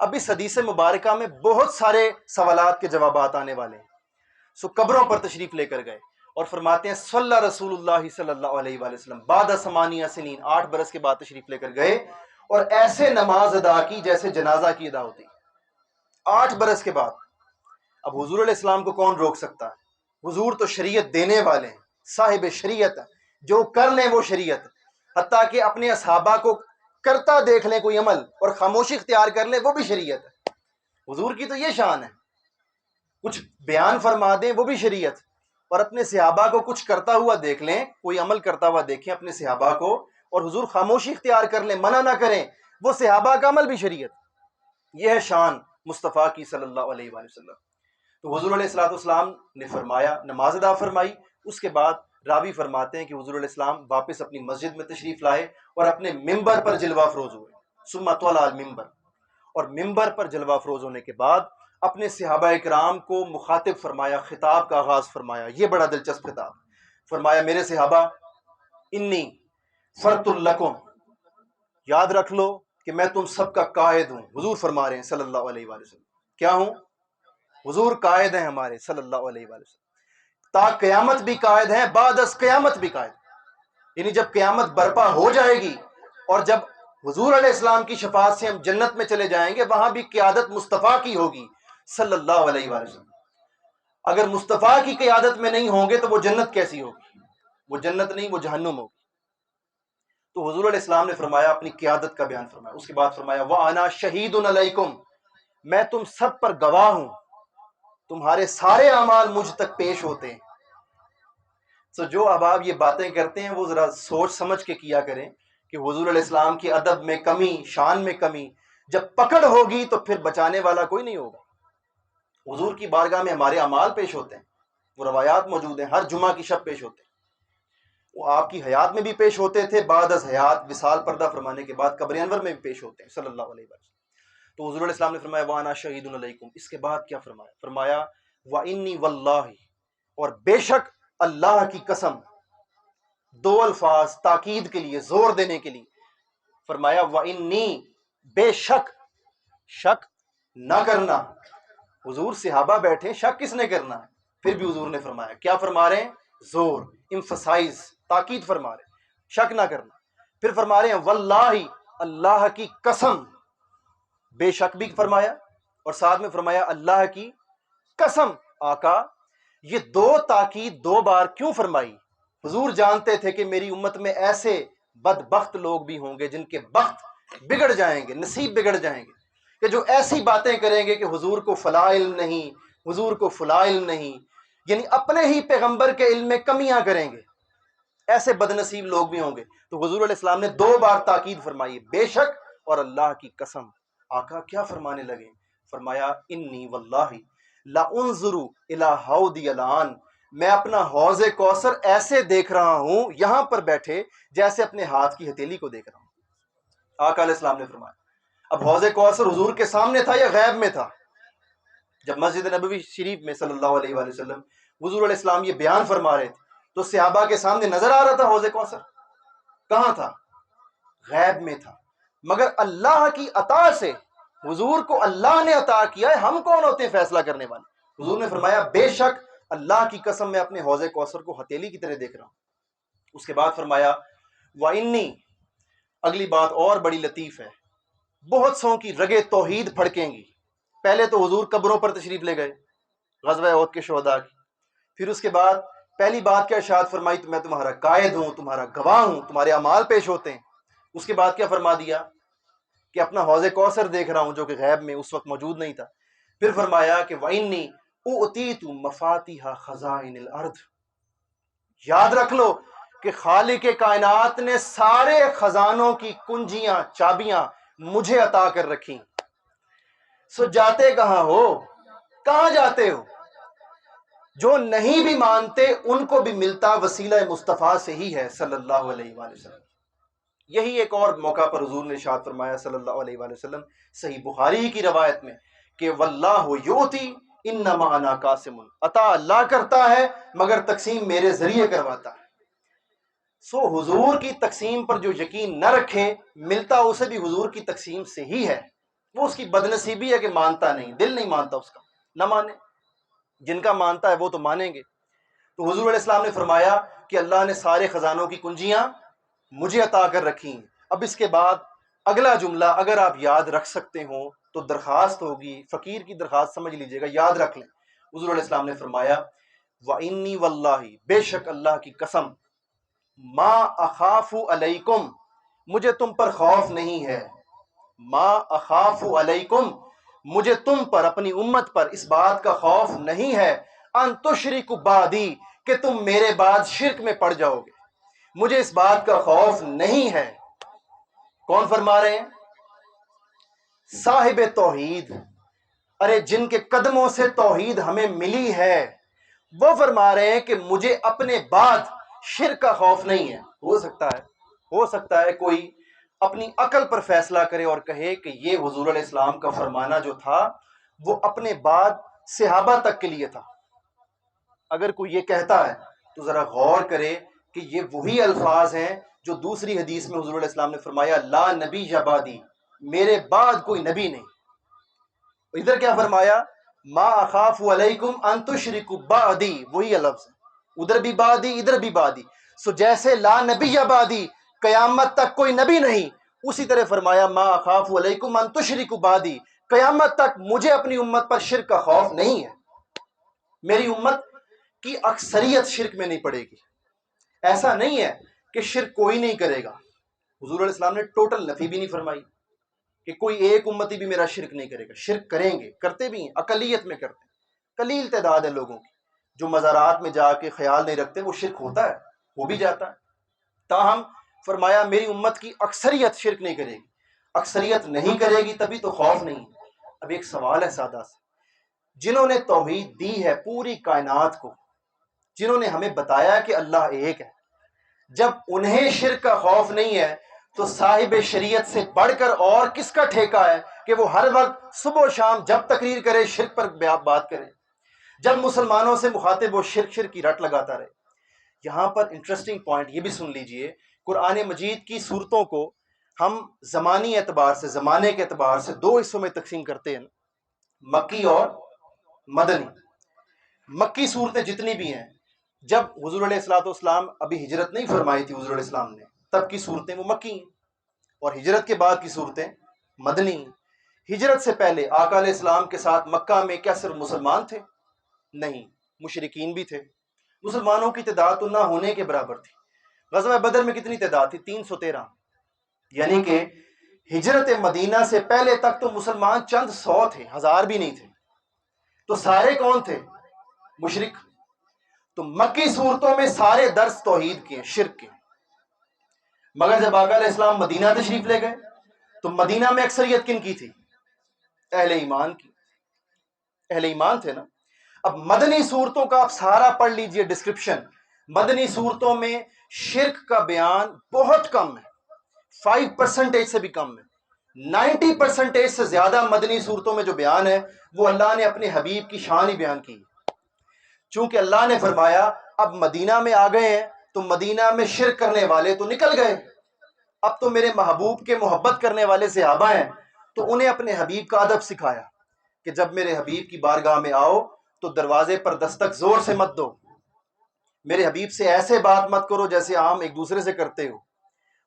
اب اس حدیث مبارکہ میں بہت سارے سوالات کے جوابات آنے والے ہیں. سو قبروں پر تشریف لے کر گئے اور فرماتے ہیں صلی رسول اللہ صلی اللہ علیہ وآلہ وسلم بعد 8 سنین 8 برس کے بعد تشریف لے کر گئے اور ایسے نماز ادا کی جیسے جنازہ کی ادا ہوتی. 8 برس کے بعد. اب حضور علیہ السلام کو کون روک سکتا ہے؟ حضور تو شریعت دینے والے ہیں، صاحب شریعت، جو کر لیں وہ شریعت. حتیٰ کہ اپنے اصحابہ کو کرتا دیکھ لیں کوئی عمل اور خاموشی اختیار کر لیں وہ بھی شریعت ہے. حضور کی تو یہ شان ہے، کچھ بیان فرما دیں وہ بھی شریعت، اور اپنے صحابہ کو کچھ کرتا ہوا دیکھ لیں، کوئی عمل کرتا ہوا دیکھیں اپنے صحابہ کو اور حضور خاموشی اختیار کر لیں، منع نہ کریں، وہ صحابہ کا عمل بھی شریعت. یہ ہے شان مصطفیٰ کی صلی اللہ علیہ وآلہ وسلم. تو حضور علیہ الصلوۃ والسلام نے فرمایا، نماز ادا فرمائی. اس کے بعد راوی فرماتے ہیں کہ حضور علیہ السلام واپس اپنی مسجد میں تشریف لائے اور اپنے ممبر پر جلوہ افروز ہوئے. ثم طلع المنبر، اور ممبر پر جلوہ افروز ہونے کے بعد اپنے صحابہ اکرام کو مخاطب فرمایا، خطاب کا آغاز فرمایا. یہ بڑا دلچسپ خطاب. فرمایا میرے صحابہ، انی فرط لکم، یاد رکھ لو کہ میں تم سب کا قائد ہوں. حضور فرما رہے ہیں صلی اللہ علیہ وآلہ وسلم. کیا ہوں؟ حضور قائد ہیں ہمارے صلی اللہ علیہ وآلہ وسلم. تا قیامت بھی قائد ہیں، بعد از قیامت بھی قائد. یعنی جب قیامت برپا ہو جائے گی اور جب حضور علیہ السلام کی شفاعت سے ہم جنت میں چلے جائیں گے، وہاں بھی قیادت مصطفیٰ کی ہوگی صلی اللہ علیہ وآلہ وسلم. اگر مصطفیٰ کی قیادت میں نہیں ہوں گے تو وہ جنت کیسی ہوگی؟ وہ جنت نہیں، وہ جہنم ہوگی. تو حضور علیہ السلام نے فرمایا، اپنی قیادت کا بیان فرمایا. اس کے بعد فرمایا وَأَنَا شَهِيدٌ عَلَيْكُمْ، میں تم سب پر گواہ ہوں، تمہارے سارے اعمال مجھ تک پیش ہوتے ہیں. تو جو احباب یہ باتیں کرتے ہیں وہ ذرا سوچ سمجھ کے کیا کریں کہ حضور علیہ السلام کے ادب میں کمی، شان میں کمی جب پکڑ ہوگی تو پھر بچانے والا کوئی نہیں ہوگا. حضور کی بارگاہ میں ہمارے اعمال پیش ہوتے ہیں، وہ روایات موجود ہیں، ہر جمعہ کی شب پیش ہوتے ہیں. وہ آپ کی حیات میں بھی پیش ہوتے تھے، بعد از حیات وصال پردہ فرمانے کے بعد قبر انور میں بھی پیش ہوتے ہیں صلی اللہ علیہ وسلم. تو حضور علیہ السلام نے فرمایا وَأَنَا شَهِيدٌ عَلَيْكُمْ. اس کے بعد کیا فرمایا؟ فرمایا وَإِنِّي وَاللَّهِ، اور بے شک اللہ کی قسم. دو الفاظ تاکید کے لیے، زور دینے کے لیے. فرمایا وَإِنِّي، بے شک، شک نہ کرنا. حضور صحابہ بیٹھے، شک کس نے کرنا ہے؟ پھر بھی حضور نے فرمایا، کیا فرما رہے ہیں؟ زور، امفسائز، تاکید فرما رہے ہیں، شک نہ کرنا. پھر فرما رہے ہیں واللہ، اللہ کی قسم. بے شک بھی فرمایا اور ساتھ میں فرمایا اللہ کی قسم. آقا یہ دو تاکید دو بار کیوں فرمائی؟ حضور جانتے تھے کہ میری امت میں ایسے بدبخت لوگ بھی ہوں گے جن کے بخت بگڑ جائیں گے، نصیب بگڑ جائیں گے، کہ جو ایسی باتیں کریں گے کہ حضور کو فلاں علم نہیں، حضور کو فلاں علم نہیں، یعنی اپنے ہی پیغمبر کے علم میں کمیاں کریں گے. ایسے بد نصیب لوگ بھی ہوں گے. تو حضور علیہ السلام نے 2 بار تاکید فرمائی، بے شک اور اللہ کی قسم. آقا کیا فرمانے لگے؟ فرمایا انی واللہ لا انظر الی حوضی الان، میں اپنا حوض کوثر ایسے دیکھ رہا ہوں یہاں پر بیٹھے جیسے اپنے ہاتھ کی ہتھیلی کو دیکھ رہا ہوں. آقا علیہ السلام نے فرمایا. اب حوض کوثر حضور کے سامنے تھا یا غیب میں تھا؟ جب مسجد نبوی شریف میں صلی اللہ علیہ وآلہ وسلم حضور علیہ السلام یہ بیان فرما رہے تھے تو صحابہ کے سامنے نظر آ رہا تھا حوض کوثر؟ کہاں تھا؟ غیب میں تھا. مگر اللہ کی عطا سے حضور کو اللہ نے عطا کیا ہے، ہم کون ہوتے ہیں فیصلہ کرنے والے؟ حضور نے فرمایا بے شک اللہ کی قسم میں اپنے حوض کوثر کو ہتھیلی کی طرح دیکھ رہا ہوں. اس کے بعد فرمایا وَإِنِّي، اگلی بات اور بڑی لطیف ہے. بہت سو کی رگے توحید پھڑکیں گی. پہلے تو حضور قبروں پر تشریف لے گئے غزوہ احد کے شہداء کی. پھر اس کے بعد پہلی بات کیا ارشاد فرمائی؟ تو میں تمہارا قائد ہوں، تمہارا گواہ ہوں، تمہارے اعمال پیش ہوتے ہیں. اس کے بعد کیا فرما دیا کہ اپنا حوض کوثر دیکھ رہا ہوں جو کہ غیب میں اس وقت موجود نہیں تھا. پھر فرمایا کہ وَإِنِّي اُؤْتِیتُ مَفَاتِحَ خَزَائِنِ الْأَرْضِ، یاد رکھ لو کہ خالق کائنات نے سارے خزانوں کی کنجیاں، چابیاں مجھے عطا کر رکھی. سو جاتے کہاں ہو؟ کہاں جاتے ہو؟ جو نہیں بھی مانتے ان کو بھی ملتا وسیلہ مصطفیٰ سے ہی ہے صلی اللہ علیہ وآلہ وسلم. یہی ایک اور موقع پر حضور نے ارشاد فرمایا صلی اللہ علیہ وآلہ وسلم صحیح بخاری کی روایت میں کہ واللہ یؤتی انما انا قاسم، عطا اللہ کرتا ہے مگر تقسیم میرے ذریعے کرواتا ہے. سو حضور کی تقسیم پر جو یقین نہ رکھے، ملتا اسے بھی حضور کی تقسیم سے ہی ہے، وہ اس کی بدنصیبی ہے کہ مانتا نہیں، دل نہیں مانتا اس کا، نہ مانے، جن کا مانتا ہے وہ تو مانیں گے۔ تو حضور علیہ السلام نے فرمایا کہ اللہ نے سارے خزانوں کی کنجیاں مجھے عطا کر رکھی ہیں۔ اب اس کے بعد اگلا جملہ اگر آپ یاد رکھ سکتے ہوں تو درخواست ہوگی، فقیر کی درخواست سمجھ لیجئے گا، یاد رکھ لیں۔ حضور علیہ السلام نے فرمایا وَإِنِّي وَاللَّهِ، بے شک اللہ کی قسم، ما اخاف علیکم، مجھے تم پر خوف نہیں ہے، ما اخاف علیکم، مجھے تم پر، اپنی امت پر اس بات کا خوف نہیں ہے، ان تشرکوا بعدی، کہ تم میرے بعد شرک میں پڑ جاؤ گے، مجھے اس بات کا خوف نہیں ہے۔ کون فرما رہے ہیں؟ صاحب توحید، ارے جن کے قدموں سے توحید ہمیں ملی ہے، وہ فرما رہے ہیں کہ مجھے اپنے بعد شرک کا خوف نہیں ہے۔ ہو سکتا ہے کوئی اپنی عقل پر فیصلہ کرے اور کہے کہ یہ حضور علیہ السلام کا فرمانا جو تھا وہ اپنے بعد صحابہ تک کے لیے تھا۔ اگر کوئی یہ کہتا ہے تو ذرا غور کرے کہ یہ وہی الفاظ ہیں جو دوسری حدیث میں حضور علیہ السلام نے فرمایا لا نبی یا بعدی، میرے بعد کوئی نبی نہیں۔ ادھر کیا فرمایا؟ ما اخاف علیکم ان تشرکوا بعدی، وہی لفظ ہے، ادھر بھی بعدی ادھر بھی بعدی۔ سو جیسے لا نبی یا بعدی، قیامت تک کوئی نبی نہیں، اسی طرح فرمایا ما اخاف علیکم ان تشرکوا بعدی، قیامت تک مجھے اپنی امت پر شرک کا خوف نہیں ہے، میری امت کی اکثریت شرک میں نہیں پڑے گی۔ ایسا نہیں ہے کہ شرک کوئی نہیں کرے گا، حضور علیہ السلام نے ٹوٹل نفی بھی نہیں فرمائی کہ کوئی ایک امتی بھی میرا شرک نہیں کرے گا، شرک کریں گے، کرتے بھی ہیں، اقلیت میں کرتے ہیں، قلیل تعداد ہے لوگوں کی جو مزارات میں جا کے خیال نہیں رکھتے، وہ شرک ہوتا ہے، ہو بھی جاتا ہے۔ تاہم فرمایا میری امت کی اکثریت شرک نہیں کرے گی، اکثریت نہیں کرے گی تبھی تو خوف نہیں۔ اب ایک سوال ہے سادہ سا، جنہوں نے توحید دی ہے پوری کائنات کو، جنہوں نے ہمیں بتایا کہ اللہ ایک ہے، جب انہیں شرک کا خوف نہیں ہے تو صاحب شریعت سے بڑھ کر اور کس کا ٹھیکہ ہے کہ وہ ہر وقت صبح و شام جب تقریر کرے شرک پر بات کرے، جب مسلمانوں سے مخاطب وہ شرک کی رٹ لگاتا رہے۔ یہاں پر انٹرسٹنگ پوائنٹ یہ بھی سن لیجئے، قرآن مجید کی صورتوں کو ہم زمانی اعتبار سے، زمانے کے اعتبار سے دو حصوں میں تقسیم کرتے ہیں، مکی اور مدنی۔ مکی صورتیں جتنی بھی ہیں، جب حضور علیہ السلام ابھی ہجرت نہیں فرمائی تھی حضور علیہ السلام نے، تب کی صورتیں وہ مکی ہیں، اور ہجرت کے بعد کی صورتیں مدنی ہیں۔ ہجرت سے پہلے آقا علیہ السلام کے ساتھ مکہ میں کیا صرف مسلمان تھے؟ نہیں، مشرکین بھی تھے، مسلمانوں کی تعداد تو نہ ہونے کے برابر تھی۔ غزوہ بدر میں کتنی تعداد تھی؟ 313، یعنی کہ ہجرت مدینہ سے پہلے تک تو مسلمان چند سو تھے، ہزار بھی نہیں تھے، تو سارے کون تھے؟ مشرک۔ تو مکی صورتوں میں سارے درس توحید کے، شرک کے، مگر جب آقا علیہ السلام مدینہ تشریف لے گئے تو مدینہ میں اکثریت کن کی تھی؟ اہل ایمان کی، اہل ایمان تھے نا۔ اب مدنی صورتوں کا آپ سارا پڑھ لیجئے ڈسکرپشن، مدنی صورتوں میں شرک کا بیان بہت کم ہے، 5% سے بھی کم ہے، 90% سے زیادہ مدنی صورتوں میں جو بیان ہے وہ اللہ نے اپنے حبیب کی شان ہی بیان کی۔ چونکہ اللہ نے فرمایا اب مدینہ میں آ گئے ہیں تو مدینہ میں شرک کرنے والے تو نکل گئے، اب تو میرے محبوب کے محبت کرنے والے صحابہ ہیں، تو انہیں اپنے حبیب کا ادب سکھایا کہ جب میرے حبیب کی بارگاہ میں آؤ تو دروازے پر دستک زور سے مت دو، میرے حبیب سے ایسے بات مت کرو جیسے عام ایک دوسرے سے کرتے ہو،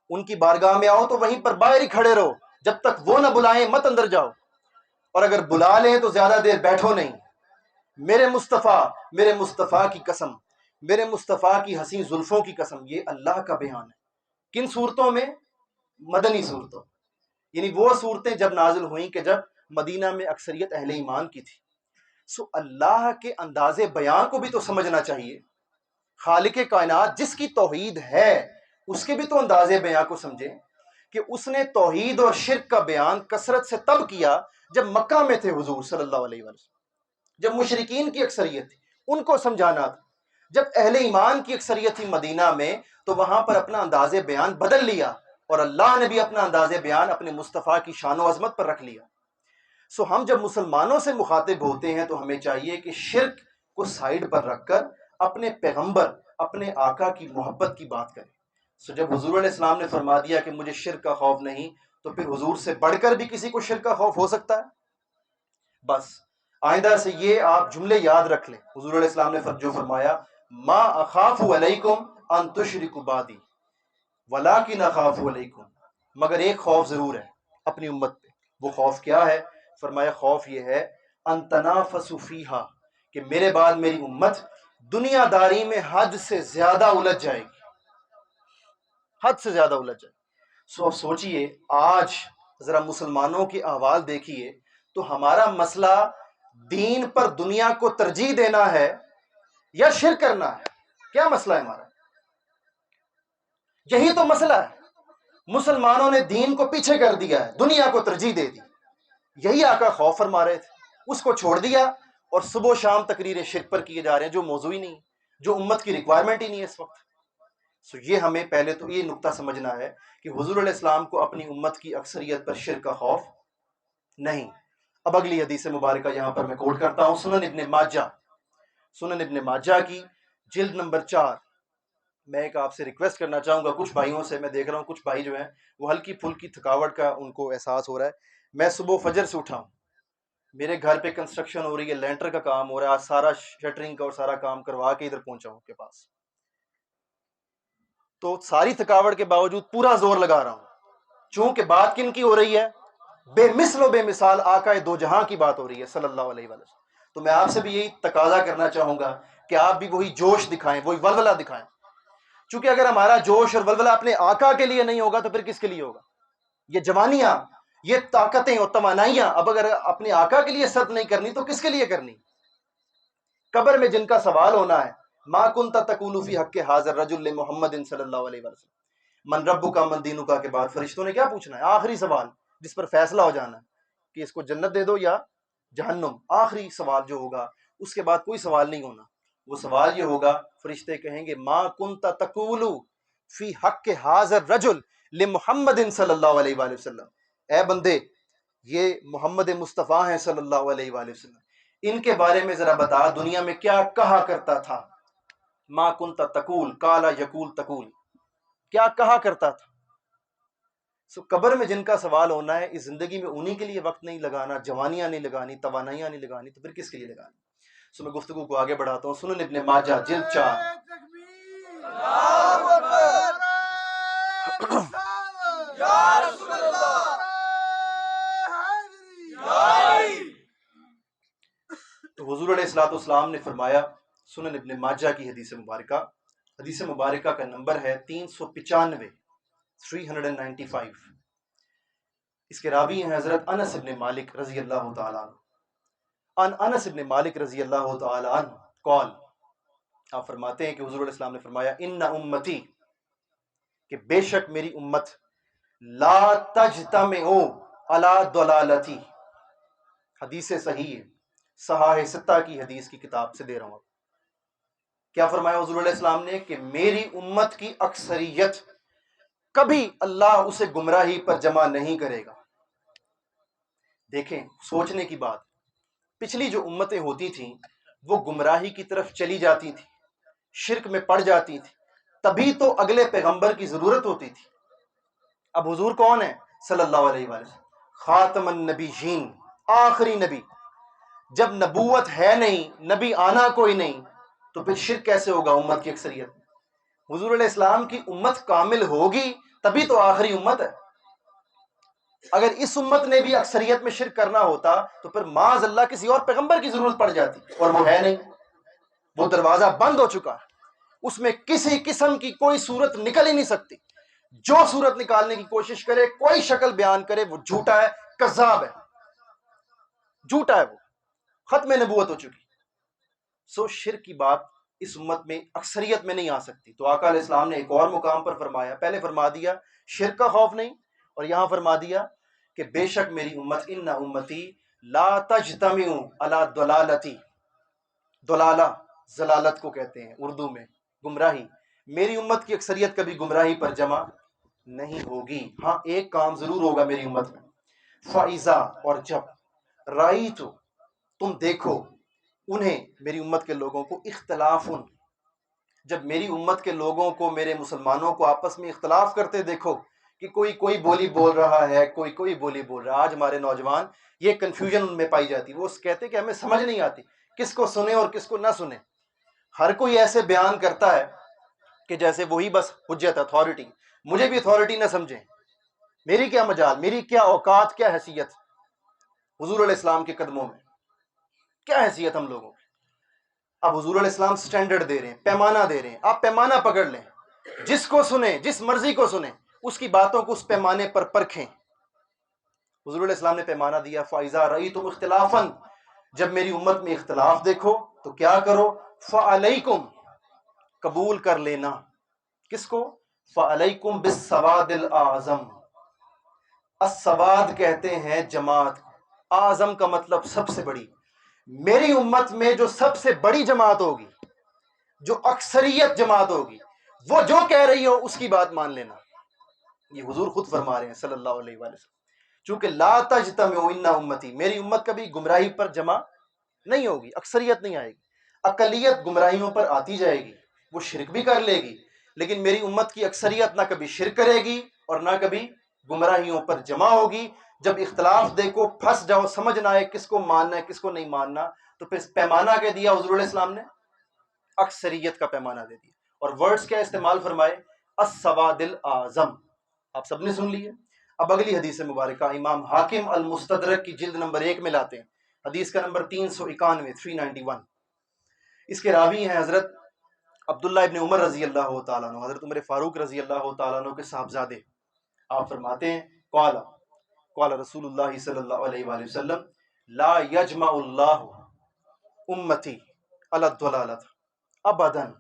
ان کی بارگاہ میں آؤ تو وہیں پر باہر ہی کھڑے رہو، جب تک وہ نہ بلائیں مت اندر جاؤ، اور اگر بلا لیں تو زیادہ دیر بیٹھو نہیں۔ میرے مصطفیٰ کی قسم، میرے مصطفیٰ کی حسین زلفوں کی قسم، یہ اللہ کا بیان ہے۔ کن صورتوں میں؟ مدنی صورتوں، یعنی وہ صورتیں جب نازل ہوئیں کہ جب مدینہ میں اکثریت اہل ایمان کی تھی۔ سو اللہ کے انداز بیان کو بھی تو سمجھنا چاہیے، خالق کائنات جس کی توحید ہے اس کے بھی تو انداز بیان کو سمجھیں کہ اس نے توحید اور شرک کا بیان کثرت سے تب کیا جب مکہ میں تھے حضور صلی اللہ علیہ وسلم، جب مشرکین کی اکثریت تھی ان کو سمجھانا تھا، جب اہل ایمان کی اکثریت تھی مدینہ میں تو وہاں پر اپنا انداز بیان بدل لیا، اور اللہ نے بھی اپنا انداز بیان اپنے مصطفیٰ کی شان و عظمت پر رکھ لیا۔ سو ہم جب مسلمانوں سے مخاطب ہوتے ہیں تو ہمیں چاہیے کہ شرک کو سائیڈ پر رکھ کر اپنے پیغمبر، اپنے آقا کی محبت کی بات کریں، سو جب حضور علیہ السلام نے فرما دیا کہ مجھے شرک کا خوف نہیں، تو پھر حضور سے بڑھ کر بھی کسی کو شرک کا خوف ہو سکتا ہے؟ بس آئندہ سے یہ آپ جملے یاد رکھ لیں. حضور علیہ السلام نے جو فرمایا، ما اخاف علیکم ان تشرکوا بعدی ولکن اخاف علیکم، مگر ایک خوف ضرور ہے اپنی امت پہ. وہ خوف کیا ہے؟ فرمایا خوف یہ ہے ان تنافسوا فیہا، کہ میرے بعد میری امت دنیا داری میں حد سے زیادہ الجھ جائے گی، حد سے زیادہ الجھ جائے گی. سو اب سوچئے، آج ذرا مسلمانوں کے احوال دیکھیے تو ہمارا مسئلہ دین پر دنیا کو ترجیح دینا ہے یا شرک کرنا ہے؟ کیا مسئلہ ہے ہمارا؟ یہی تو مسئلہ ہے. مسلمانوں نے دین کو پیچھے کر دیا ہے، دنیا کو ترجیح دے دی. یہی آقا خوف فرما رہے تھے، اس کو چھوڑ دیا اور صبح و شام تقریر شرک پر کیے جا رہے ہیں، جو موضوع ہی نہیں، جو امت کی ریکوائرمنٹ ہی نہیں ہے اس وقت. سو یہ ہمیں پہلے تو یہ نقطہ سمجھنا ہے کہ حضور علیہ السلام کو اپنی امت کی اکثریت پر شرک کا خوف نہیں. اب اگلی حدیث مبارکہ یہاں پر میں کوٹ کرتا ہوں، سنن ابن ماجہ کی جلد نمبر 4. میں ایک آپ سے ریکویسٹ کرنا چاہوں گا، کچھ بھائیوں سے میں دیکھ رہا ہوں، کچھ بھائی جو ہیں وہ ہلکی پھلکی تھکاوٹ کا ان کو احساس ہو رہا ہے. میں صبح فجر سے اٹھا ہوں، میرے گھر پہ کنسٹرکشن ہو رہی ہے، لینٹر کا کام ہو رہا ہے، آج سارا شٹرنگ کا اور سارا کام کروا کے ادھر پہنچا ہوں کے پاس. تو ساری تھکاوٹ کے باوجود پورا زور لگا رہا ہوں، چونکہ بات کن کی ہو رہی ہے؟ بے مثل و بے مثال آقا دو جہاں کی بات ہو رہی ہے صلی اللہ علیہ وسلم. تو میں آپ سے بھی یہی تقاضا کرنا چاہوں گا کہ آپ بھی وہی جوش دکھائیں، وہی ولولہ دکھائیں. چونکہ اگر ہمارا جوش اور ولولہ اپنے آقا کے لیے نہیں ہوگا تو پھر کس کے لیے ہوگا؟ یہ جوانیاں، یہ طاقتیں اور توانائیاں اب اگر اپنے آقا کے لیے صرف نہیں کرنی تو کس کے لیے کرنی؟ قبر میں جن کا سوال ہونا ہے، ما کنت تقول فی حق حاضر رجل محمد صلی اللہ علیہ وسلم من ربک من دینک کے بعد فرشتوں نے کیا پوچھنا ہے؟ آخری سوال جس پر فیصلہ ہو جانا ہے کہ اس کو جنت دے دو یا جہنم. آخری سوال جو ہوگا اس کے بعد کوئی سوال نہیں ہونا. وہ سوال یہ ہوگا، فرشتے کہیں گے ما کنت تقول فی حق حاضر رجل لمحمد صلی اللہ علیہ وآلہ وسلم، اے بندے یہ محمد مصطفیٰ ہیں صلی اللہ علیہ وآلہ وسلم، ان کے بارے میں ذرا بتا دنیا میں کیا کہا کرتا تھا. ما کنت تقول قال یقول تقول، کیا کہا کرتا تھا. سو قبر میں جن کا سوال ہونا ہے، اس زندگی میں انہی کے لیے وقت نہیں لگانا، جوانیاں نہیں لگانی، توانائیاں نہیں لگانی، تو پھر کس کے لیے لگانی؟ سو میں گفتگو کو آگے بڑھاتا ہوں. سنن ابن ماجہ جلد 4. تو حضور علیہ الصلوۃ والسلام نے فرمایا، سنن ابن ماجہ کی حدیث مبارکہ کا نمبر ہے 395، 395. اس کے راوی ہیں حضرت انس ابن مالک رضی اللہ تعالیٰ عنہ. ان انس ابن مالک رضی اللہ تعالیٰ عنہ قال، آپ فرماتے ہیں کہ حضور علیہ السلام نے فرمایا، ان امتی، کہ بے شک میری امت، لا تجتمع علی ضلالتی، حدیث صحیح ہے، صحاح ستہ کی حدیث کی کتاب سے دے رہا ہوں. کیا فرمایا حضور علیہ السلام نے؟ کہ میری امت کی اکثریت کبھی اللہ اسے گمراہی پر جمع نہیں کرے گا. دیکھیں سوچنے کی بات، پچھلی جو امتیں ہوتی تھیں وہ گمراہی کی طرف چلی جاتی تھی، شرک میں پڑ جاتی تھی، تبھی تو اگلے پیغمبر کی ضرورت ہوتی تھی. اب حضور کون ہے؟ صلی اللہ علیہ وسلم، خاتم النبیین، آخری نبی. جب نبوت ہے نہیں، نبی آنا کوئی نہیں، تو پھر شرک کیسے ہوگا امت کی اکثریت میں؟ حضور علیہ السلام کی امت کامل ہوگی تبھی تو آخری امت ہے. اگر اس امت نے بھی اکثریت میں شرک کرنا ہوتا تو پھر معاذ اللہ کسی اور پیغمبر کی ضرورت پڑ جاتی، اور وہ ہے نہیں، وہ دروازہ بند ہو چکا ہے، اس میں کسی قسم کی کوئی صورت نکل ہی نہیں سکتی. جو صورت نکالنے کی کوشش کرے، کوئی شکل بیان کرے، وہ جھوٹا ہے، کذاب ہے، جھوٹا ہے، وہ ختم نبوت ہو چکی. سو شرک کی بات اس امت میں اکثریت میں نہیں آ سکتی. تو آقا علیہ السلام نے ایک اور مقام پر فرمایا، پہلے فرما دیا شرک کا خوف نہیں، اور یہاں فرما دیا کہ بے شک میری امت، ان امتی لا تجتمع علی ضلالتی، ضلالہ ضلالت کو کہتے ہیں اردو میں گمراہی، میری امت کی اکثریت کبھی گمراہی پر جمع نہیں ہوگی. ہاں ایک کام ضرور ہوگا میری امت میں، فائزہ، اور جب رأیت، تم دیکھو انہیں، میری امت کے لوگوں کو، اختلاف جب میری امت کے لوگوں کو، میرے مسلمانوں کو آپس میں اختلاف کرتے دیکھو کہ کوئی بولی بول رہا ہے، کوئی بولی بول رہا ہے، آج ہمارے نوجوان یہ کنفیوژن ان میں پائی جاتی ہے، وہ کہتے کہ ہمیں سمجھ نہیں آتی کس کو سنیں اور کس کو نہ سنیں۔ ہر کوئی ایسے بیان کرتا ہے کہ جیسے وہی بس حجت، اتھارٹی، مجھے بھی اتھارٹی نہ سمجھیں، میری کیا مجال، میری کیا اوقات، کیا حیثیت حضور علیہ السلام کے قدموں میں، کیا حیثیت ہم لوگوں کی۔ اب حضور علیہ السلام سٹینڈرڈ دے رہے ہیں، پیمانہ دے رہے ہیں، آپ پیمانہ پکڑ لیں، جس کو سنیں، جس مرضی کو سنیں، اس کی باتوں کو اس پیمانے پر پرکھیں۔ حضور علیہ السلام نے پیمانہ دیا، فَإِذَا رَأَيْتُمُ اخْتِلَافًا، جب میری امت میں اختلاف دیکھو تو کیا کرو، فَعَلَيْكُمْ، قبول کر لینا، کس کو، فَعَلَيْكُمْ بِالسَّوَادِ الْأَعْظَمِ، السواد کہتے ہیں جماعت، اعظم کا مطلب سب سے بڑی۔ میری امت میں جو سب سے بڑی جماعت ہوگی، جو اکثریت جماعت ہوگی، وہ جو کہہ رہی ہو اس کی بات مان لینا۔ یہ حضور خود فرما رہے ہیں صلی اللہ علیہ وآلہ وسلم، چونکہ لا تجتمع ان امتی، میری امت کبھی گمراہی پر جمع نہیں ہوگی، اکثریت نہیں آئے گی، اقلیت گمراہیوں پر آتی جائے گی، وہ شرک بھی کر لے گی، لیکن میری امت کی اکثریت نہ کبھی شرک کرے گی اور نہ کبھی گمراہیوں پر جمع ہوگی۔ جب اختلاف دیکھو، پھنس جاؤ، سمجھ نہ آئے کس کو ماننا ہے کس کو نہیں ماننا، تو پھر پیمانہ کہہ دیا حضور علیہ السلام نے، اکثریت کا پیمانہ دے دیا، اور ورڈز کیا استعمال فرمائے، السواد الاعظم، آپ سب نے سن لی ہے۔ اب اگلی حدیث مبارکہ امام حاکم المستدرک کی جلد نمبر 1 میں لاتے ہیں، حدیث کا نمبر 391، 391۔ اس کے راوی ہیں حضرت عبداللہ ابن عمر رضی اللہ تعالیٰ عنہ، حضرت عمر فاروق رضی اللہ تعالیٰ عنہ کے صاحبزادے۔ آپ فرماتے ہیں، قال رسول اللہ صلی اللہ علیہ وآلہ وسلم، لا یجمع اللہ امتی علی الضلالۃ ابداً،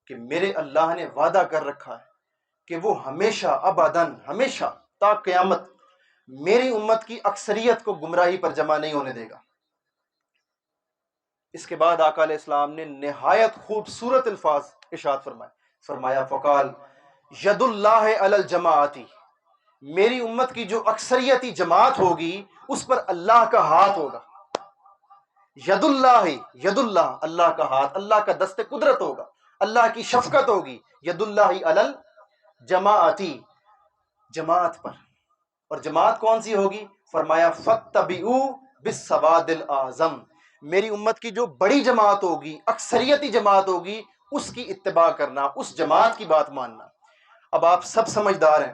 کہ میرے اللہ نے وعدہ کر رکھا ہے کہ وہ ہمیشہ، ابداً، ہمیشہ تا قیامت میری امت کی اکثریت کو گمراہی پر جمع نہیں ہونے دے گا۔ اس کے بعد آقا علیہ السلام نے نہایت خوبصورت الفاظ ارشاد فرمایا فقال ید اللہ علی الجماعتی، میری امت کی جو اکثریتی جماعت ہوگی اس پر اللہ کا ہاتھ ہوگا۔ ید اللہ، ید اللہ، اللہ کا ہاتھ، اللہ کا دست قدرت ہوگا، اللہ کی شفقت ہوگی، ید اللہ علی الجماعتی، جماعت پر۔ اور جماعت کون سی ہوگی؟ فرمایا فَاتَّبِعُوا بِالسَّوَادِ الْأَعْظَمِ، میری امت کی جو بڑی جماعت ہوگی، اکثریتی جماعت ہوگی، اس کی اتباع کرنا، اس جماعت کی بات ماننا۔ اب آپ سب سمجھدار ہیں،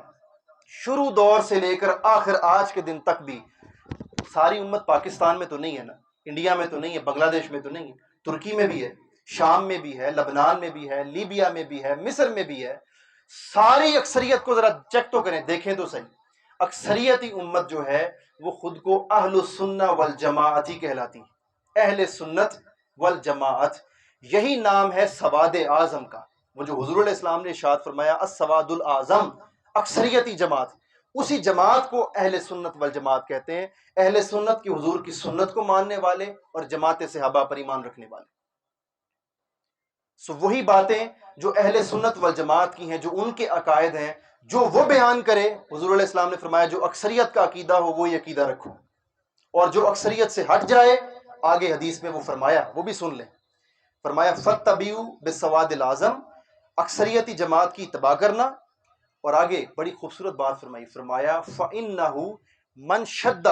شروع دور سے لے کر آخر آج کے دن تک بھی ساری امت پاکستان میں تو نہیں ہے نا، انڈیا میں تو نہیں ہے، بنگلہ دیش میں تو نہیں ہے، ترکی میں بھی ہے، شام میں بھی ہے، لبنان میں بھی ہے، لیبیا میں بھی ہے، مصر میں بھی ہے۔ ساری اکثریت کو ذرا چیک تو کریں، دیکھیں تو صحیح، اکثریتی امت جو ہے وہ خود کو اہل السنہ والجماعت ہی کہلاتی ہے، اہل سنت والجماعت، یہی نام ہے سواد اعظم کا۔ وہ جو حضور علیہ السلام نے ارشاد فرمایا السواد الاعظم، اکثریتی جماعت، اسی جماعت کو اہل سنت والجماعت کہتے ہیں، اہل سنت کی حضور کی سنت کو ماننے والے اور جماعت صحابہ پر ایمان رکھنے والے۔ سو وہی باتیں جو اہل سنت والجماعت کی ہیں، جو ان کے عقائد ہیں، جو وہ بیان کرے، حضور علیہ السلام نے فرمایا جو اکثریت کا عقیدہ ہو وہی عقیدہ رکھو، اور جو اکثریت سے ہٹ جائے، آگے حدیث میں وہ فرمایا، وہ بھی سن لیں، فرمایا فَاتَّبِعُوا بِالسَّوَادِ الْأَعْظَمِ، اکثریتی جماعت کی اتباع کرنا، اور آگے بڑی خوبصورت بات فرمایا فَإِنَّهُ مَنْ شَدَّ،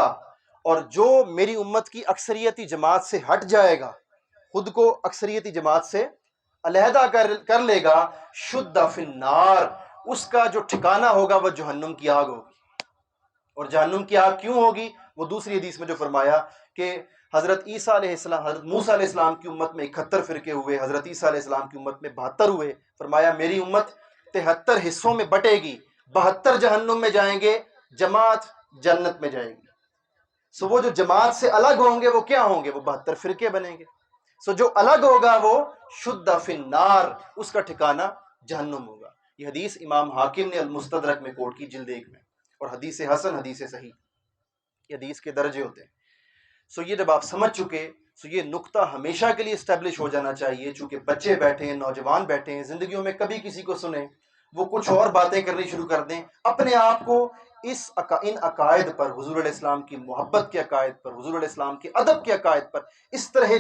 اور جو میری امت کی اکثریتی جماعت سے ہٹ جائے گا، خود کو اکثریتی جماعت سے علیحدہ کر لے گا، شُدَّ فِي النَّارِ، اس کا جو ٹھکانہ ہوگا وہ جہنم کی آگ ہوگی۔ اور جہنم کی آگ کیوں ہوگی؟ وہ دوسری حدیث میں جو فرمایا کہ حضرت عیسیٰ علیہ السلام، حضرت موسیٰ علیہ السلام کی امت میں 71 فرقے ہوئے، حضرت عیسیٰ علیہ السلام کی امت میں 72 ہوئے، فرمایا میری امت 73 حصوں میں بٹے گی، 72 جہنم میں جائیں گے، جماعت جنت میں جائے گی۔ سو وہ جو جماعت سے الگ ہوں گے وہ کیا ہوں گے؟ وہ 72 فرقے بنیں گے۔ سو جو الگ ہوگا وہ شُدَّ فِي النَّارِ، اس کا ٹھکانہ جہنم ہوگا۔ یہ حدیث امام حاکم نے المستدرک میں کوٹ کی جلد 1 میں، اور حدیث حسن، حدیث صحیح، یہ حدیث کے درجے ہوتے ہیں۔ سو یہ جب آپ سمجھ چکے، سو یہ نقطہ ہمیشہ کے لیے اسٹیبلش ہو جانا چاہیے، چونکہ بچے بیٹھے ہیں، نوجوان بیٹھے ہیں، زندگیوں میں کبھی کسی کو سنیں وہ کچھ اور باتیں کرنی شروع کر دیں، اپنے آپ کو ان عقائد پر، حضور علیہ السلام کی محبت کے عقائد پر، حضور علیہ السلام کے ادب کے عقائد پر اس طرح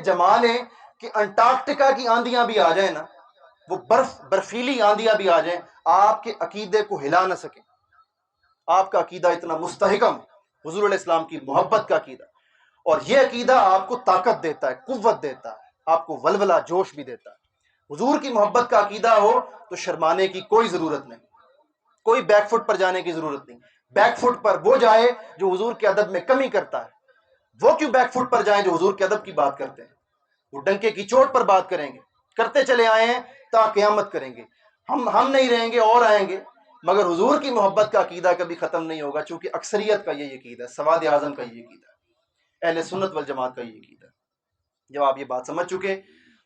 جما لیں کہ انٹارکٹیکا کی آندیاں بھی آ جائیں نا، وہ برفیلی آندیاں بھی آ جائیں، آپ کے عقیدے کو ہلا نہ سکیں. آپ کا عقیدہ اتنا مستحکم، حضور علیہ السلام کی محبت کا عقیدہ، اور یہ عقیدہ آپ کو طاقت دیتا ہے، قوت دیتا ہے، آپ کو ولولہ جوش بھی دیتا ہے. حضور کی محبت کا عقیدہ ہو تو شرمانے کی کوئی ضرورت نہیں، کوئی بیک فٹ پر جانے کی ضرورت نہیں. بیک فٹ پر وہ جائے جو حضور کے ادب میں کمی کرتا ہے. وہ کیوں بیک فٹ پر جائیں جو حضور کے ادب کی بات کرتے ہیں؟ وہ ڈنکے کی چوٹ پر بات کریں گے، کرتے چلے آئے ہیں تا قیامت کریں گے. ہم نہیں رہیں گے اور آئیں گے، مگر حضور کی محبت کا عقیدہ کبھی ختم نہیں ہوگا، چونکہ اکثریت کا یہ عقیدہ ہے، سواد اعظم کا یہ عقیدہ ہے، اہل سنت والجماعت کا یہ عقیدہ ہے. جب آپ یہ بات سمجھ چکے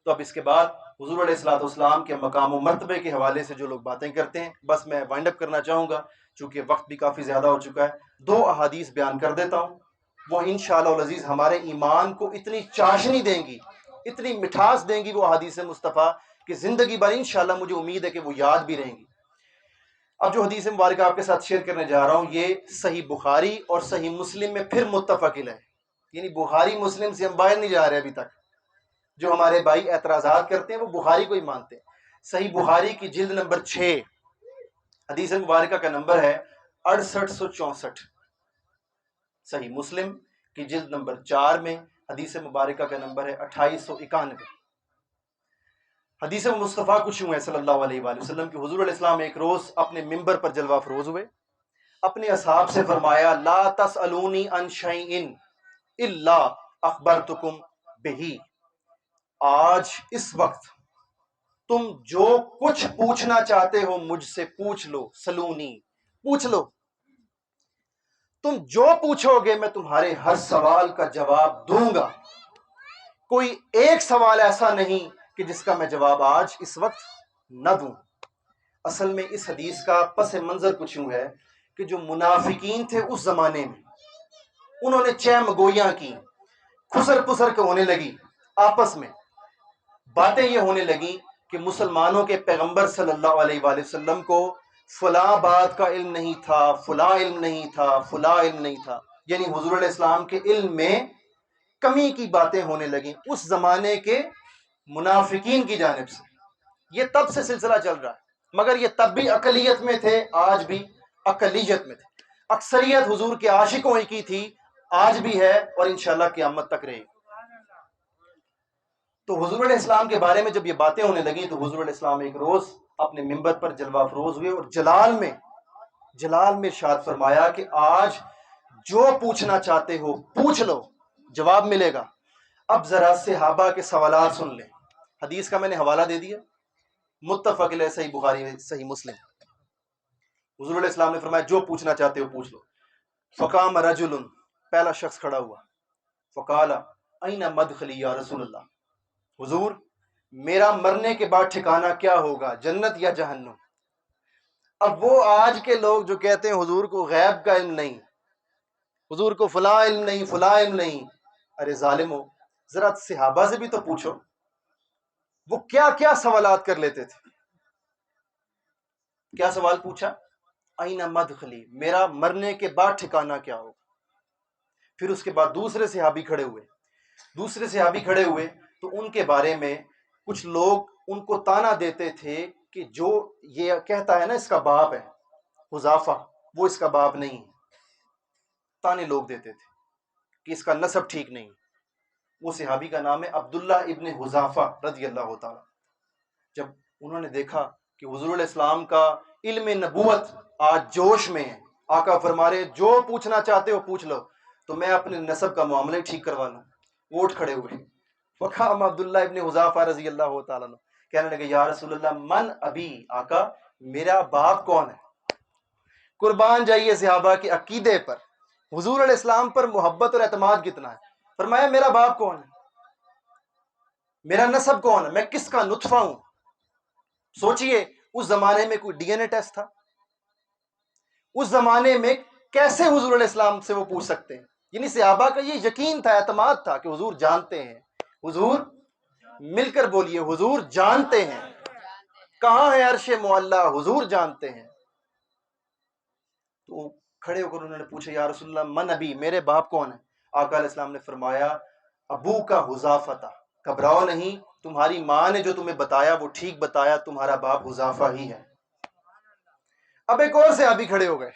تو اب اس کے بعد حضور علیہ الصلوۃ والسلام کے مقام و مرتبے کے حوالے سے جو لوگ باتیں کرتے ہیں، بس میں وائنڈ اپ کرنا چاہوں گا چونکہ وقت بھی کافی زیادہ ہو چکا ہے. 2 احادیث بیان کر دیتا ہوں، وہ انشاءاللہ العزیز ہمارے ایمان کو اتنی چاشنی دیں گی، اتنی مٹھاس دیں گی وہ احادیث مصطفیٰ کہ زندگی بھر انشاءاللہ مجھے امید ہے کہ وہ یاد بھی رہیں گی. اب جو حدیث مبارکہ آپ کے ساتھ شیئر کرنے جا رہا ہوں، یہ صحیح بخاری اور صحیح مسلم میں پھر متفق علیہ ہے. یعنی بخاری مسلم سے ہم باہر نہیں جا رہے ابھی تک. جو ہمارے بھائی اعتراضات کرتے ہیں وہ بخاری کو ہی مانتے ہیں. صحیح بخاری کی جلد نمبر 6، حدیث مبارکہ کا نمبر ہے 6864. صحیح مسلم کی جلد نمبر 4 میں حدیث مبارکہ کا نمبر ہے 2891. حدیث مصطفیٰ کچھ یوں ہے صلی اللہ علیہ وآلہ وسلم کہ حضور علیہ السلام ایک روز اپنے ممبر پر جلوہ افروز ہوئے، اپنے اصحاب سے فرمایا لا تسألونی عن شیء الا اخبرتکم بہ. آج اس وقت تم جو کچھ پوچھنا چاہتے ہو مجھ سے پوچھ لو، سلونی پوچھ لو، تم جو پوچھو گے میں تمہارے ہر سوال کا جواب دوں گا. کوئی ایک سوال ایسا نہیں کہ جس کا میں جواب آج اس وقت نہ دوں. اصل میں اس حدیث کا پس منظر کچھ یوں ہے کہ جو منافقین تھے اس زمانے میں، انہوں نے چہم گویاں کی، خسر پسر کے ہونے لگی، آپس میں باتیں یہ ہونے لگی کہ مسلمانوں کے پیغمبر صلی اللہ علیہ وآلہ وسلم کو فلاں بات کا علم نہیں تھا، فلاں علم نہیں تھا، فلاں علم نہیں تھا. یعنی حضور علیہ السلام کے علم میں کمی کی باتیں ہونے لگیں اس زمانے کے منافقین کی جانب سے. یہ تب سے سلسلہ چل رہا ہے، مگر یہ تب بھی اقلیت میں تھے، آج بھی اقلیت میں تھے. اکثریت حضور کے عاشقوں ہی کی تھی، آج بھی ہے اور انشاءاللہ قیامت تک رہے گی. تو حضور علیہ السلام کے بارے میں جب یہ باتیں ہونے لگیں تو حضور علیہ السلام ایک روز اپنے منبر پر جلوہ افروز ہوئے اور جلال میں ارشاد فرمایا کہ آج جو پوچھنا چاہتے ہو پوچھ لو، جواب ملے گا. اب ذرا صحابہ کے سوالات سن لیں. حدیث کا میں نے حوالہ دے دیا، متفق علیہ، صحیح بخاری میں، صحیح مسلم. حضور علیہ السلام نے فرمایا جو پوچھنا چاہتے ہو پوچھ لو. فقام رجل، پہلا شخص کھڑا ہوا، فقال این مدخلی یا رسول اللہ، حضور میرا مرنے کے بعد ٹھکانہ کیا ہوگا، جنت یا جہنم؟ اب وہ آج کے لوگ جو کہتے ہیں حضور کو غیب کا علم نہیں، حضور کو فلاں علم نہیں، فلاں علم نہیں. ارے ظالمو، ذرا صحابہ سے بھی تو پوچھو وہ کیا کیا سوالات کر لیتے تھے. کیا سوال پوچھا؟ این مدخلی، میرا مرنے کے بعد ٹھکانہ کیا ہوگا. پھر اس کے بعد دوسرے صحابی کھڑے ہوئے تو ان کے بارے میں کچھ لوگ ان کو تانا دیتے تھے کہ جو یہ کہتا ہے نا اس کا باپ ہے حذافہ، وہ اس کا باپ نہیں ہے. تانے لوگ دیتے تھے کہ اس کا نسب ٹھیک نہیں. وہ صحابی کا نام ہے عبداللہ ابن حذافہ رضی اللہ تعالی. جب انہوں نے دیکھا کہ حضور علیہ السلام کا علم نبوت آج جوش میں ہے، آقا فرما رہے جو پوچھنا چاہتے ہو پوچھ لو، تو میں اپنے نسب کا معاملہ ہی ٹھیک کروا لوں. وہ اٹھ کھڑے ہوئے، وقام عبداللہ ابن حذافہ رضی اللہ تعالیٰ عنہ، کہنے لگے یا رسول اللہ من ابی، آقا میرا باپ کون ہے؟ قربان جائیے صحابہ کے عقیدے پر، حضور علیہ السلام پر محبت اور اعتماد کتنا ہے. فرمایا میرا باپ کون ہے، میرا نسب کون ہے، میں کس کا نطفہ ہوں. سوچئے اس زمانے میں کوئی ڈی این اے ٹیسٹ تھا؟ اس زمانے میں کیسے حضور علیہ السلام سے وہ پوچھ سکتے ہیں؟ یعنی صحابہ کا یہ یقین تھا، اعتماد تھا کہ حضور جانتے ہیں. حضور مل کر بولیے، حضور جانتے ہیں کہاں ہے عرش معلیٰ، حضور جانتے ہیں. تو کھڑے ہو کر انہوں نے پوچھا یا رسول اللہ من ابی، میرے باپ کون ہے؟ آقا علیہ السلام نے فرمایا ابو کا حذافہ تھا، گھبراؤ نہیں، تمہاری ماں نے جو تمہیں بتایا وہ ٹھیک بتایا، تمہارا باپ حذافہ ہی ہے۔ اب ایک اور صحابی کھڑے ہو گئے،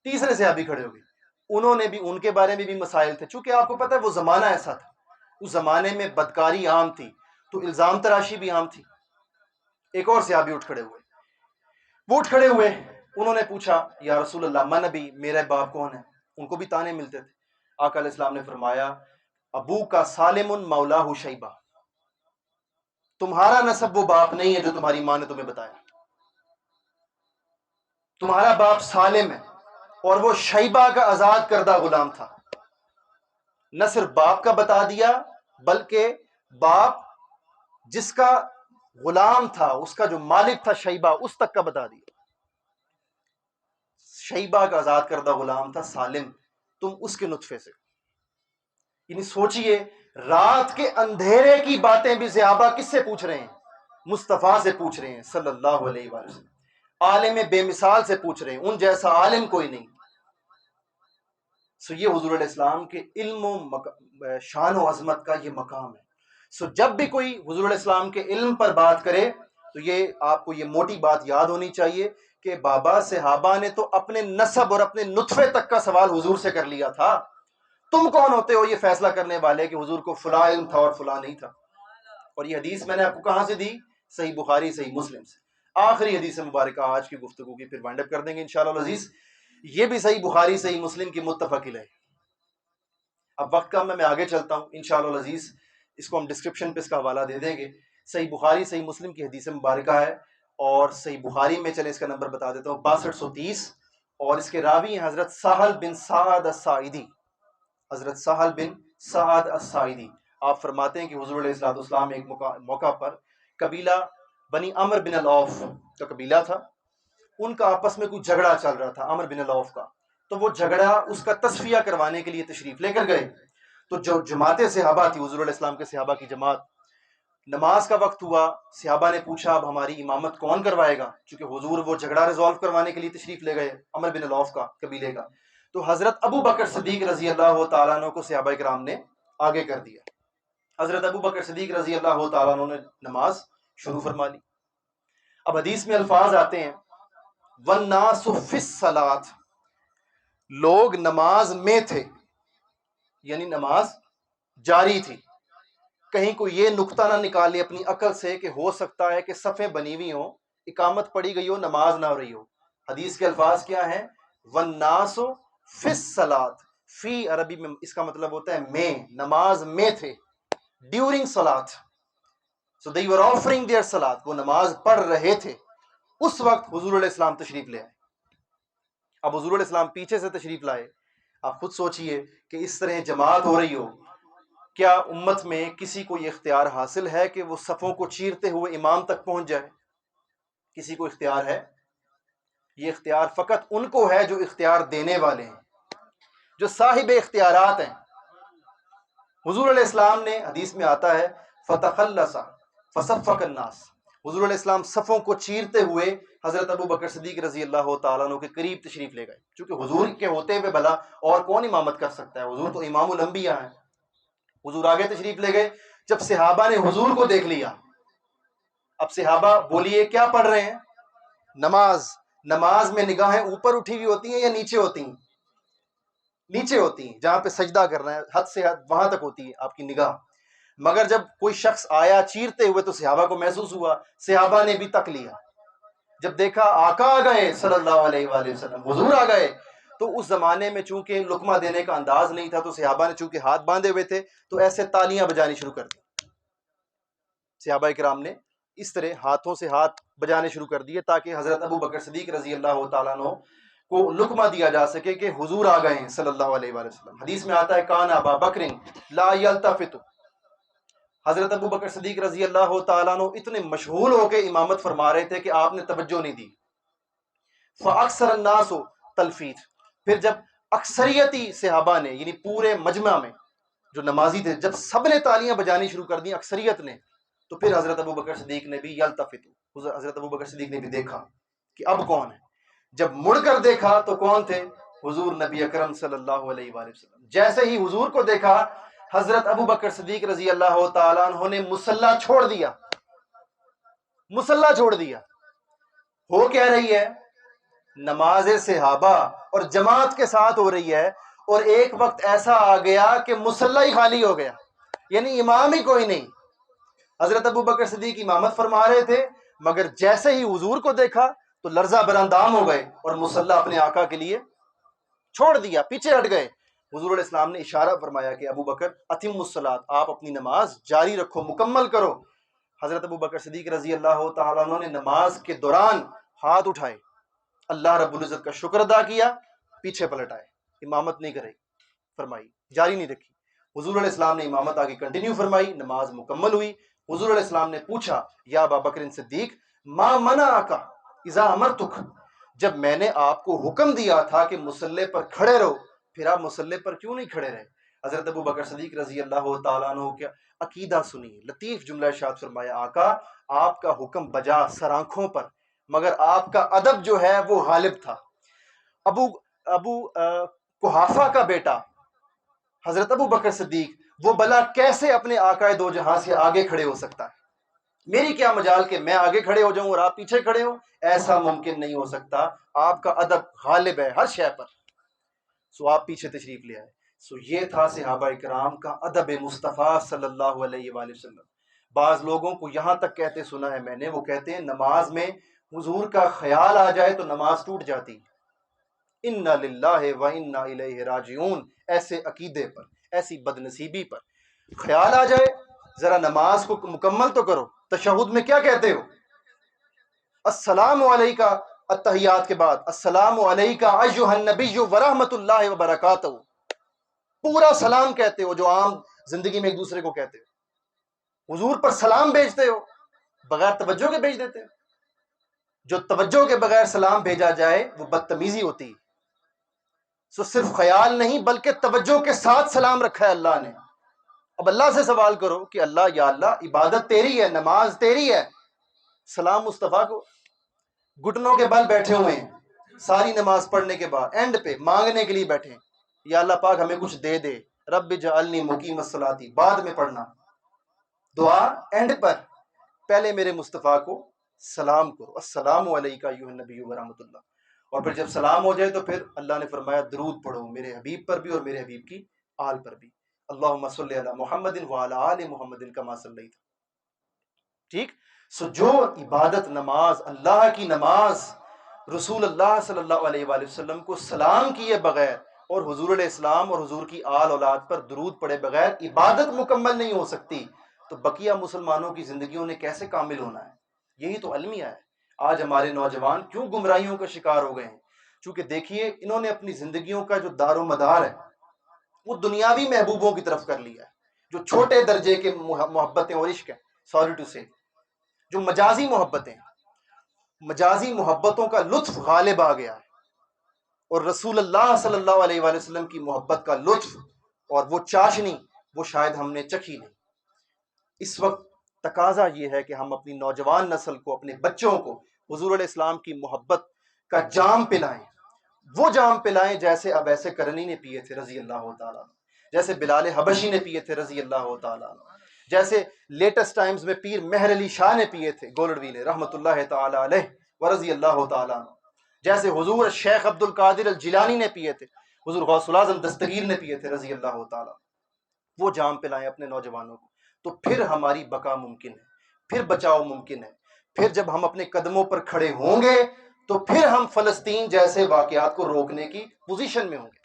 تیسرے صحابی کھڑے ہو گئے، انہوں نے بھی، ان کے بارے میں بھی مسائل تھے، چونکہ آپ کو پتہ ہے وہ زمانہ ایسا تھا، اس زمانے میں بدکاری عام تھی تو الزام تراشی بھی عام تھی۔ ایک اور صحابی اٹھ کھڑے ہوئے، وہ اٹھ کھڑے ہوئے، انہوں نے پوچھا یا رسول اللہ من نبی، میرا باپ کون ہے؟ ان کو بھی تانے ملتے تھے۔ آقا علیہ السلام نے فرمایا ابو کا سالم مولاہ شیبہ، تمہارا نسب وہ باپ نہیں ہے جو تمہاری ماں نے تمہیں بتایا، تمہارا باپ سالم ہے، اور وہ شیبہ کا آزاد کردہ غلام تھا۔ نہ صرف باپ کا بتا دیا بلکہ باپ جس کا غلام تھا، اس کا جو مالک تھا شیبہ، اس تک کا بتا دیا۔ شیبہ کا آزاد کردہ غلام تھا سالم، تم اس کے نطفے سے۔ یعنی سوچئے، رات کے اندھیرے کی باتیں بھی صحابہ کس سے پوچھ رہے ہیں؟ مصطفیٰ سے پوچھ رہے ہیں صلی اللہ علیہ وآلہ وسلم۔ عالم بے مثال سے پوچھ رہے ہیں، ان جیسا عالم کوئی نہیں۔ سو یہ حضور علیہ السلام کے علم و شان و عظمت کا یہ مقام ہے۔ سو جب بھی کوئی حضور علیہ السلام کے علم پر بات کرے تو یہ آپ کو یہ موٹی بات یاد ہونی چاہیے کہ بابا صحابہ نے تو اپنے نسب اور اپنے نطفے تک کا سوال حضور سے کر لیا تھا۔ تم کون ہوتے ہو یہ فیصلہ کرنے والے کہ حضور کو فلاں علم تھا اور فلاں نہیں تھا؟ اور یہ حدیث میں نے آپ کو کہاں سے دی؟ صحیح بخاری، صحیح مسلم سے۔ آخری حدیث مبارکہ آج کی گفتگو کی، پھر وائنڈ اپ کر دیں گے انشاءاللہ العزیز۔ یہ بھی صحیح بخاری، صحیح مسلم کی متفق علیہ۔ اب وقت کم ہے، میں آگے چلتا ہوں انشاءاللہ العزیز، اس کو ہم ڈسکرپشن پہ اس کا حوالہ دے دیں گے۔ صحیح بخاری، صحیح مسلم کی حدیث مبارکہ ہے، اور صحیح بخاری میں چلے اس کا نمبر بتا دیتا ہوں 6230، اور اس کے راوی ہیں حضرت سہل بن سعد الساعدی۔ حضرت سہل بن سعد الساعدی آپ فرماتے ہیں کہ حضور علیہ السلام ایک موقع پر قبیلہ بنی عمر بن العوف کا قبیلہ تھا، ان کا آپس میں کوئی جھگڑا چل رہا تھا عمر بن العوف کا، تو وہ جھگڑا اس کا تصفیہ کروانے کے لیے تشریف لے کر گئے۔ تو جو جماعت صحابہ تھی، حضور علیہ السلام کے صحابہ کی جماعت، نماز کا وقت ہوا، صحابہ نے پوچھا اب ہماری امامت کون کروائے گا، چونکہ حضور وہ جھگڑا ریزالو کروانے کے لیے تشریف لے گئے عمر بن العوف کا قبیلے کا۔ تو حضرت ابو بکر صدیق رضی اللہ تعالیٰ عنہ کو صحابہ کرام نے آگے کر دیا۔ حضرت ابو بکر صدیق رضی اللہ تعالیٰ عنہ نے نماز شروع فرما لی۔ اب حدیث میں الفاظ آتے ہیں وَالنَّاسُ فِي الصَّلَاةِ، لوگ نماز میں تھے، یعنی نماز جاری تھی۔ کہیں کوئی یہ نقطہ نہ نکالے اپنی عقل سے کہ ہو سکتا ہے کہ صفیں بنی ہوئی ہوں، اقامت پڑی گئی ہو، نماز نہ ہو رہی ہو۔ حدیث کے الفاظ کیا ہیں؟ وَالنَّاسُ فِي الصَّلَاةِ، فی عربی میں اس کا مطلب ہوتا ہے میں، نماز میں تھے، ڈیورنگ صلات، so they were offering their صلات، وہ نماز پڑھ رہے تھے۔ اس وقت حضور علیہ السلام تشریف لے آئے۔ اب حضور علیہ السلام پیچھے سے تشریف لائے، آپ خود سوچئے کہ اس طرح جماعت ہو رہی ہو، کیا امت میں کسی کو یہ اختیار حاصل ہے کہ وہ صفوں کو چیرتے ہوئے امام تک پہنچ جائے؟ کسی کو اختیار ہے؟ یہ اختیار فقط ان کو ہے جو اختیار دینے والے ہیں، جو صاحب اختیارات ہیں۔ حضور علیہ السلام نے، حدیث میں آتا ہے فتخلص فصفق الناس، حضور علیہ السلام صفوں کو چیرتے ہوئے حضرت ابو بکر صدیق رضی اللہ تعالیٰ عنہ کے قریب تشریف لے گئے، چونکہ حضور کے ہوتے ہوئے بھلا اور کون امامت کر سکتا ہے؟ حضور تو امام الانبیاء ہیں۔ حضور آگے تشریف لے گئے۔ جب صحابہ نے حضور کو دیکھ لیا، اب صحابہ بولیے کیا پڑھ رہے ہیں؟ نماز۔ نماز میں نگاہیں اوپر اٹھی ہوئی ہوتی ہیں یا نیچے ہوتی ہیں؟ نیچے ہوتی ہیں، جہاں پہ سجدہ کرنا ہے حد سے حد وہاں تک ہوتی ہے آپ کی نگاہ۔ مگر جب کوئی شخص آیا چیرتے ہوئے تو صحابہ کو محسوس ہوا، صحابہ نے بھی تک لیا۔ جب دیکھا آقا آ گئے صلی اللہ علیہ وآلہ وسلم، حضور آ گئے، تو اس زمانے میں چونکہ لقمہ دینے کا انداز نہیں تھا، تو صحابہ نے چونکہ ہاتھ باندھے ہوئے تھے تو ایسے تالیاں بجانی شروع کر دی۔ صحابہ کرام نے اس طرح ہاتھوں سے ہاتھ بجانے شروع کر دیے تاکہ حضرت ابو بکر صدیق رضی اللہ تعالیٰ عنہ کو لقمہ دیا جا سکے کہ حضور آ گئے ہیں صلی اللہ علیہ وآلہ وسلم۔ حدیث میں آتا ہے کان ابا بکر لا یلتفت، حضرت ابو بکر صدیق رضی اللہ تعالیٰ عنہ اتنے مشغول ہو کے امامت فرما رہے تھے کہ آپ نے توجہ نہیں دی۔ فاکثر الناس تلفیت، پھر جب اکثریتی صحابہ نے، یعنی پورے مجمع میں جو نمازی تھے، جب سب نے تالیاں بجانی شروع کر دی اکثریت نے، تو پھر حضرت ابو بکر صدیق نے بھی یلتفت، حضرت ابو بکر صدیق نے بھی دیکھا کہ اب کون ہے۔ جب مڑ کر دیکھا تو کون تھے؟ حضور نبی اکرم صلی اللہ علیہ وآلہ وسلم۔ جیسے ہی حضور کو دیکھا، حضرت ابو بکر صدیق رضی اللہ تعالیٰ عنہ نے مصلی چھوڑ دیا، مصلی چھوڑ دیا۔ ہو کیا رہی ہے؟ نماز صحابہ اور جماعت کے ساتھ ہو رہی ہے، اور ایک وقت ایسا آ گیا کہ مصلی ہی خالی ہو گیا، یعنی امام ہی کوئی نہیں۔ حضرت ابو بکر صدیق امامت فرما رہے تھے، مگر جیسے ہی حضور کو دیکھا تو لرزہ براندام ہو گئے اور مصلی اپنے آقا کے لیے چھوڑ دیا، پیچھے ہٹ گئے۔ حضور علیہ السلام نے اشارہ فرمایا کہ ابو بکر اتم الصلاۃ، آپ اپنی نماز جاری رکھو، مکمل کرو۔ حضرت ابو بکر صدیق رضی اللہ تعالیٰ عنہ نے نماز کے دوران ہاتھ اٹھائے، اللہ رب العزت کا شکر ادا کیا، پیچھے پلٹ آئے، امامت نہیں کرے فرمائی، جاری نہیں رکھی۔ حضور علیہ السلام نے امامت آگے کنٹینیو فرمائی، نماز مکمل ہوئی۔ حضور علیہ السلام نے پوچھا، یا ابا بکر صدیق ما منعک اذا امرتک، جب میں نے آپ کو حکم دیا تھا کہ مصلی پر کھڑے رہو، پھر آپ مصلی پر کیوں نہیں کھڑے رہے؟ حضرت ابو بکر صدیق رضی اللہ تعالیٰ عنہ کا عقیدہ سنی، لطیف جملہ ارشاد فرمایا، آقا آپ کا حکم بجا سر آنکھوں پر، مگر آپ کا ادب جو ہے وہ غالب تھا۔ ابو قحافہ کا بیٹا حضرت ابو بکر صدیق، وہ بلا کیسے اپنے آقا دو جہاں سے آگے کھڑے ہو سکتا ہے؟ میری کیا مجال کہ میں آگے کھڑے ہو جاؤں اور آپ پیچھے کھڑے ہوں؟ ایسا ممکن نہیں ہو سکتا، آپ کا ادب غالب ہے ہر شے پر، سو آپ پیچھے تشریف لے آئے۔ سو یہ تھا صحابہ کرام کا ادب مصطفیٰ صلی اللہ علیہ وآلہ وسلم۔ بعض لوگوں کو یہاں تک کہتے سنا ہے میں نے، وہ کہتے ہیں نماز میں حضور کا خیال آ جائے تو نماز ٹوٹ جاتی، انا للہ و انا الیہ راجعون، ایسے عقیدے پر، ایسی بدنصیبی پر خیال آ جائے، ذرا نماز کو مکمل تو کرو۔ تشہد میں کیا کہتے ہو؟ السلام علیکہ، التحیات کے بعد السلام علیکہ ایھا النبی ورحمۃ اللہ وبرکاتہ، پورا سلام کہتے ہو جو عام زندگی میں ایک دوسرے کو کہتے ہو۔ حضور پر سلام بھیجتے ہو، بغیر توجہ کے بھیج دیتے ہو۔ جو توجہ کے بغیر سلام بھیجا جائے وہ بدتمیزی ہوتی ہے۔ سو صرف خیال نہیں بلکہ توجہ کے ساتھ سلام رکھا ہے اللہ نے۔ اب اللہ سے سوال کرو کہ اللہ، یا اللہ عبادت تیری ہے، نماز تیری ہے، سلام مصطفیٰ کو، گھٹنوں کے بل بیٹھے ہوئے ہیں ساری نماز پڑھنے کے بعد، اینڈ پہ مانگنے کے لیے بیٹھے ہیں، یا اللہ پاک ہمیں کچھ دے دے، رب اجعلنی مقیم الصلاۃ، بعد میں پڑھنا دعا اینڈ پر، پہلے میرے مصطفیٰ کو سلام کرو، السلام علیکہ ایھا النبی ورحمۃ اللہ، اور پھر جب سلام ہو جائے تو پھر اللہ نے فرمایا درود پڑھو میرے حبیب پر بھی اور میرے حبیب کی آل پر بھی، اللہم صلی علی محمد وعلی آل محمد کما صلیت۔ ٹھیک؟ سو جو عبادت نماز، اللہ کی نماز، رسول اللہ صلی اللہ علیہ وآلہ وسلم کو سلام کیے بغیر اور حضور علیہ السلام اور حضور کی آل اولاد پر درود پڑے بغیر عبادت مکمل نہیں ہو سکتی، تو بقیہ مسلمانوں کی زندگیوں نے کیسے کامل ہونا ہے؟ یہی تو المیہ ہے۔ آج ہمارے نوجوان کیوں گمراہیوں کا شکار ہو گئے ہیں؟ چونکہ دیکھیے انہوں نے اپنی زندگیوں کا جو دار و مدار ہے وہ دنیاوی محبوبوں کی طرف کر لیا ہے، جو چھوٹے درجے کے محبتیں اور عشق ہیں، سوری ٹو سے، جو مجازی محبتیں، مجازی محبتوں کا لطف غالب آ گیا ہے، اور رسول اللہ صلی اللہ علیہ وآلہ وسلم کی محبت کا لطف اور وہ چاشنی وہ شاید ہم نے چکھی نہیں۔ اس وقت تقاضا یہ ہے کہ ہم اپنی نوجوان نسل کو، اپنے بچوں کو حضور علیہ السلام کی محبت کا جام پلائیں، وہ جام پلائیں جیسے اب ایسے کرنی نے پیے تھے رضی اللہ تعالیٰ عنہ، جیسے بلال حبشی نے پیے تھے رضی اللہ تعالیٰ عنہ، جیسے لیٹسٹ ٹائمز میں پیر مہر علی شاہ نے پیے تھے گولڑوی نے رحمۃ اللہ تعالیٰ علیہ ورضی اللہ تعالیٰ عنہ، جیسے حضور شیخ عبد القادر الجیلانی نے پیے تھے، حضور غوث الاعظم دستگیر نے پیے تھے رضی اللہ تعالیٰ، وہ جام پلائیں اپنے نوجوانوں کو، تو پھر ہماری بقا ممکن ہے، پھر بچاؤ ممکن ہے، پھر جب ہم اپنے قدموں پر کھڑے ہوں گے تو پھر ہم فلسطین جیسے واقعات کو روکنے کی پوزیشن میں ہوں گے۔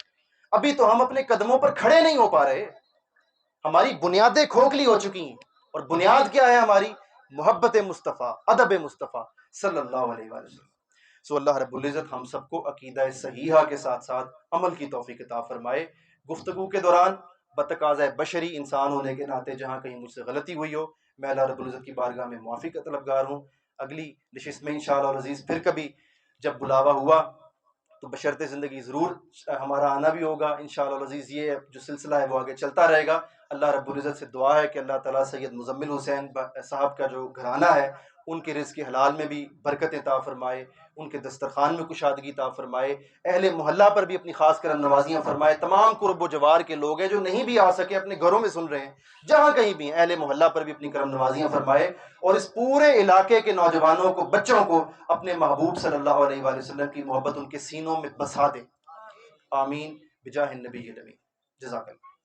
ابھی تو ہم اپنے قدموں پر کھڑے نہیں ہو پا رہے، ہماری بنیادیں کھوکھلی ہو چکی ہیں، اور بنیاد کیا ہے ہماری؟ محبت مصطفیٰ، ادب مصطفیٰ صلی اللہ علیہ وآلہ وسلم۔ سو اللہ رب العزت ہم سب کو عقیدہ صحیحہ کے ساتھ ساتھ عمل کی توفیق عطا فرمائے۔ گفتگو کے دوران بتقاضۂ بشری انسان ہونے کے ناطے جہاں کہیں مجھ سے غلطی ہوئی ہو، میں اللہ رب العزت کی بارگاہ میں معافی کا طلبگار ہوں۔ اگلی نشست میں انشاءاللہ العزیز پھر کبھی جب بلاوا ہوا تو بشرط زندگی ضرور ہمارا آنا بھی ہوگا انشاءاللہ العزیز۔ یہ جو سلسلہ ہے وہ آگے چلتا رہے گا۔ اللہ رب العزت سے دعا ہے کہ اللہ تعالیٰ سید مزمل حسین صاحب کا جو گھرانہ ہے ان کے رزق حلال میں بھی برکت عطا فرمائے، ان کے دسترخوان میں کشادگی عطا فرمائے، اہل محلہ پر بھی اپنی خاص کرم نوازیاں فرمائے۔ تمام قرب و جوار کے لوگ ہیں جو نہیں بھی آ سکے، اپنے گھروں میں سن رہے ہیں، جہاں کہیں بھی ہیں، اہل محلہ پر بھی اپنی کرم نوازیاں فرمائے، اور اس پورے علاقے کے نوجوانوں کو، بچوں کو اپنے محبوب صلی اللہ علیہ وآلہ وسلم کی محبت ان کے سینوں میں بسا دے۔ آمین بجاہ النبی الامین۔ جزاک اللہ۔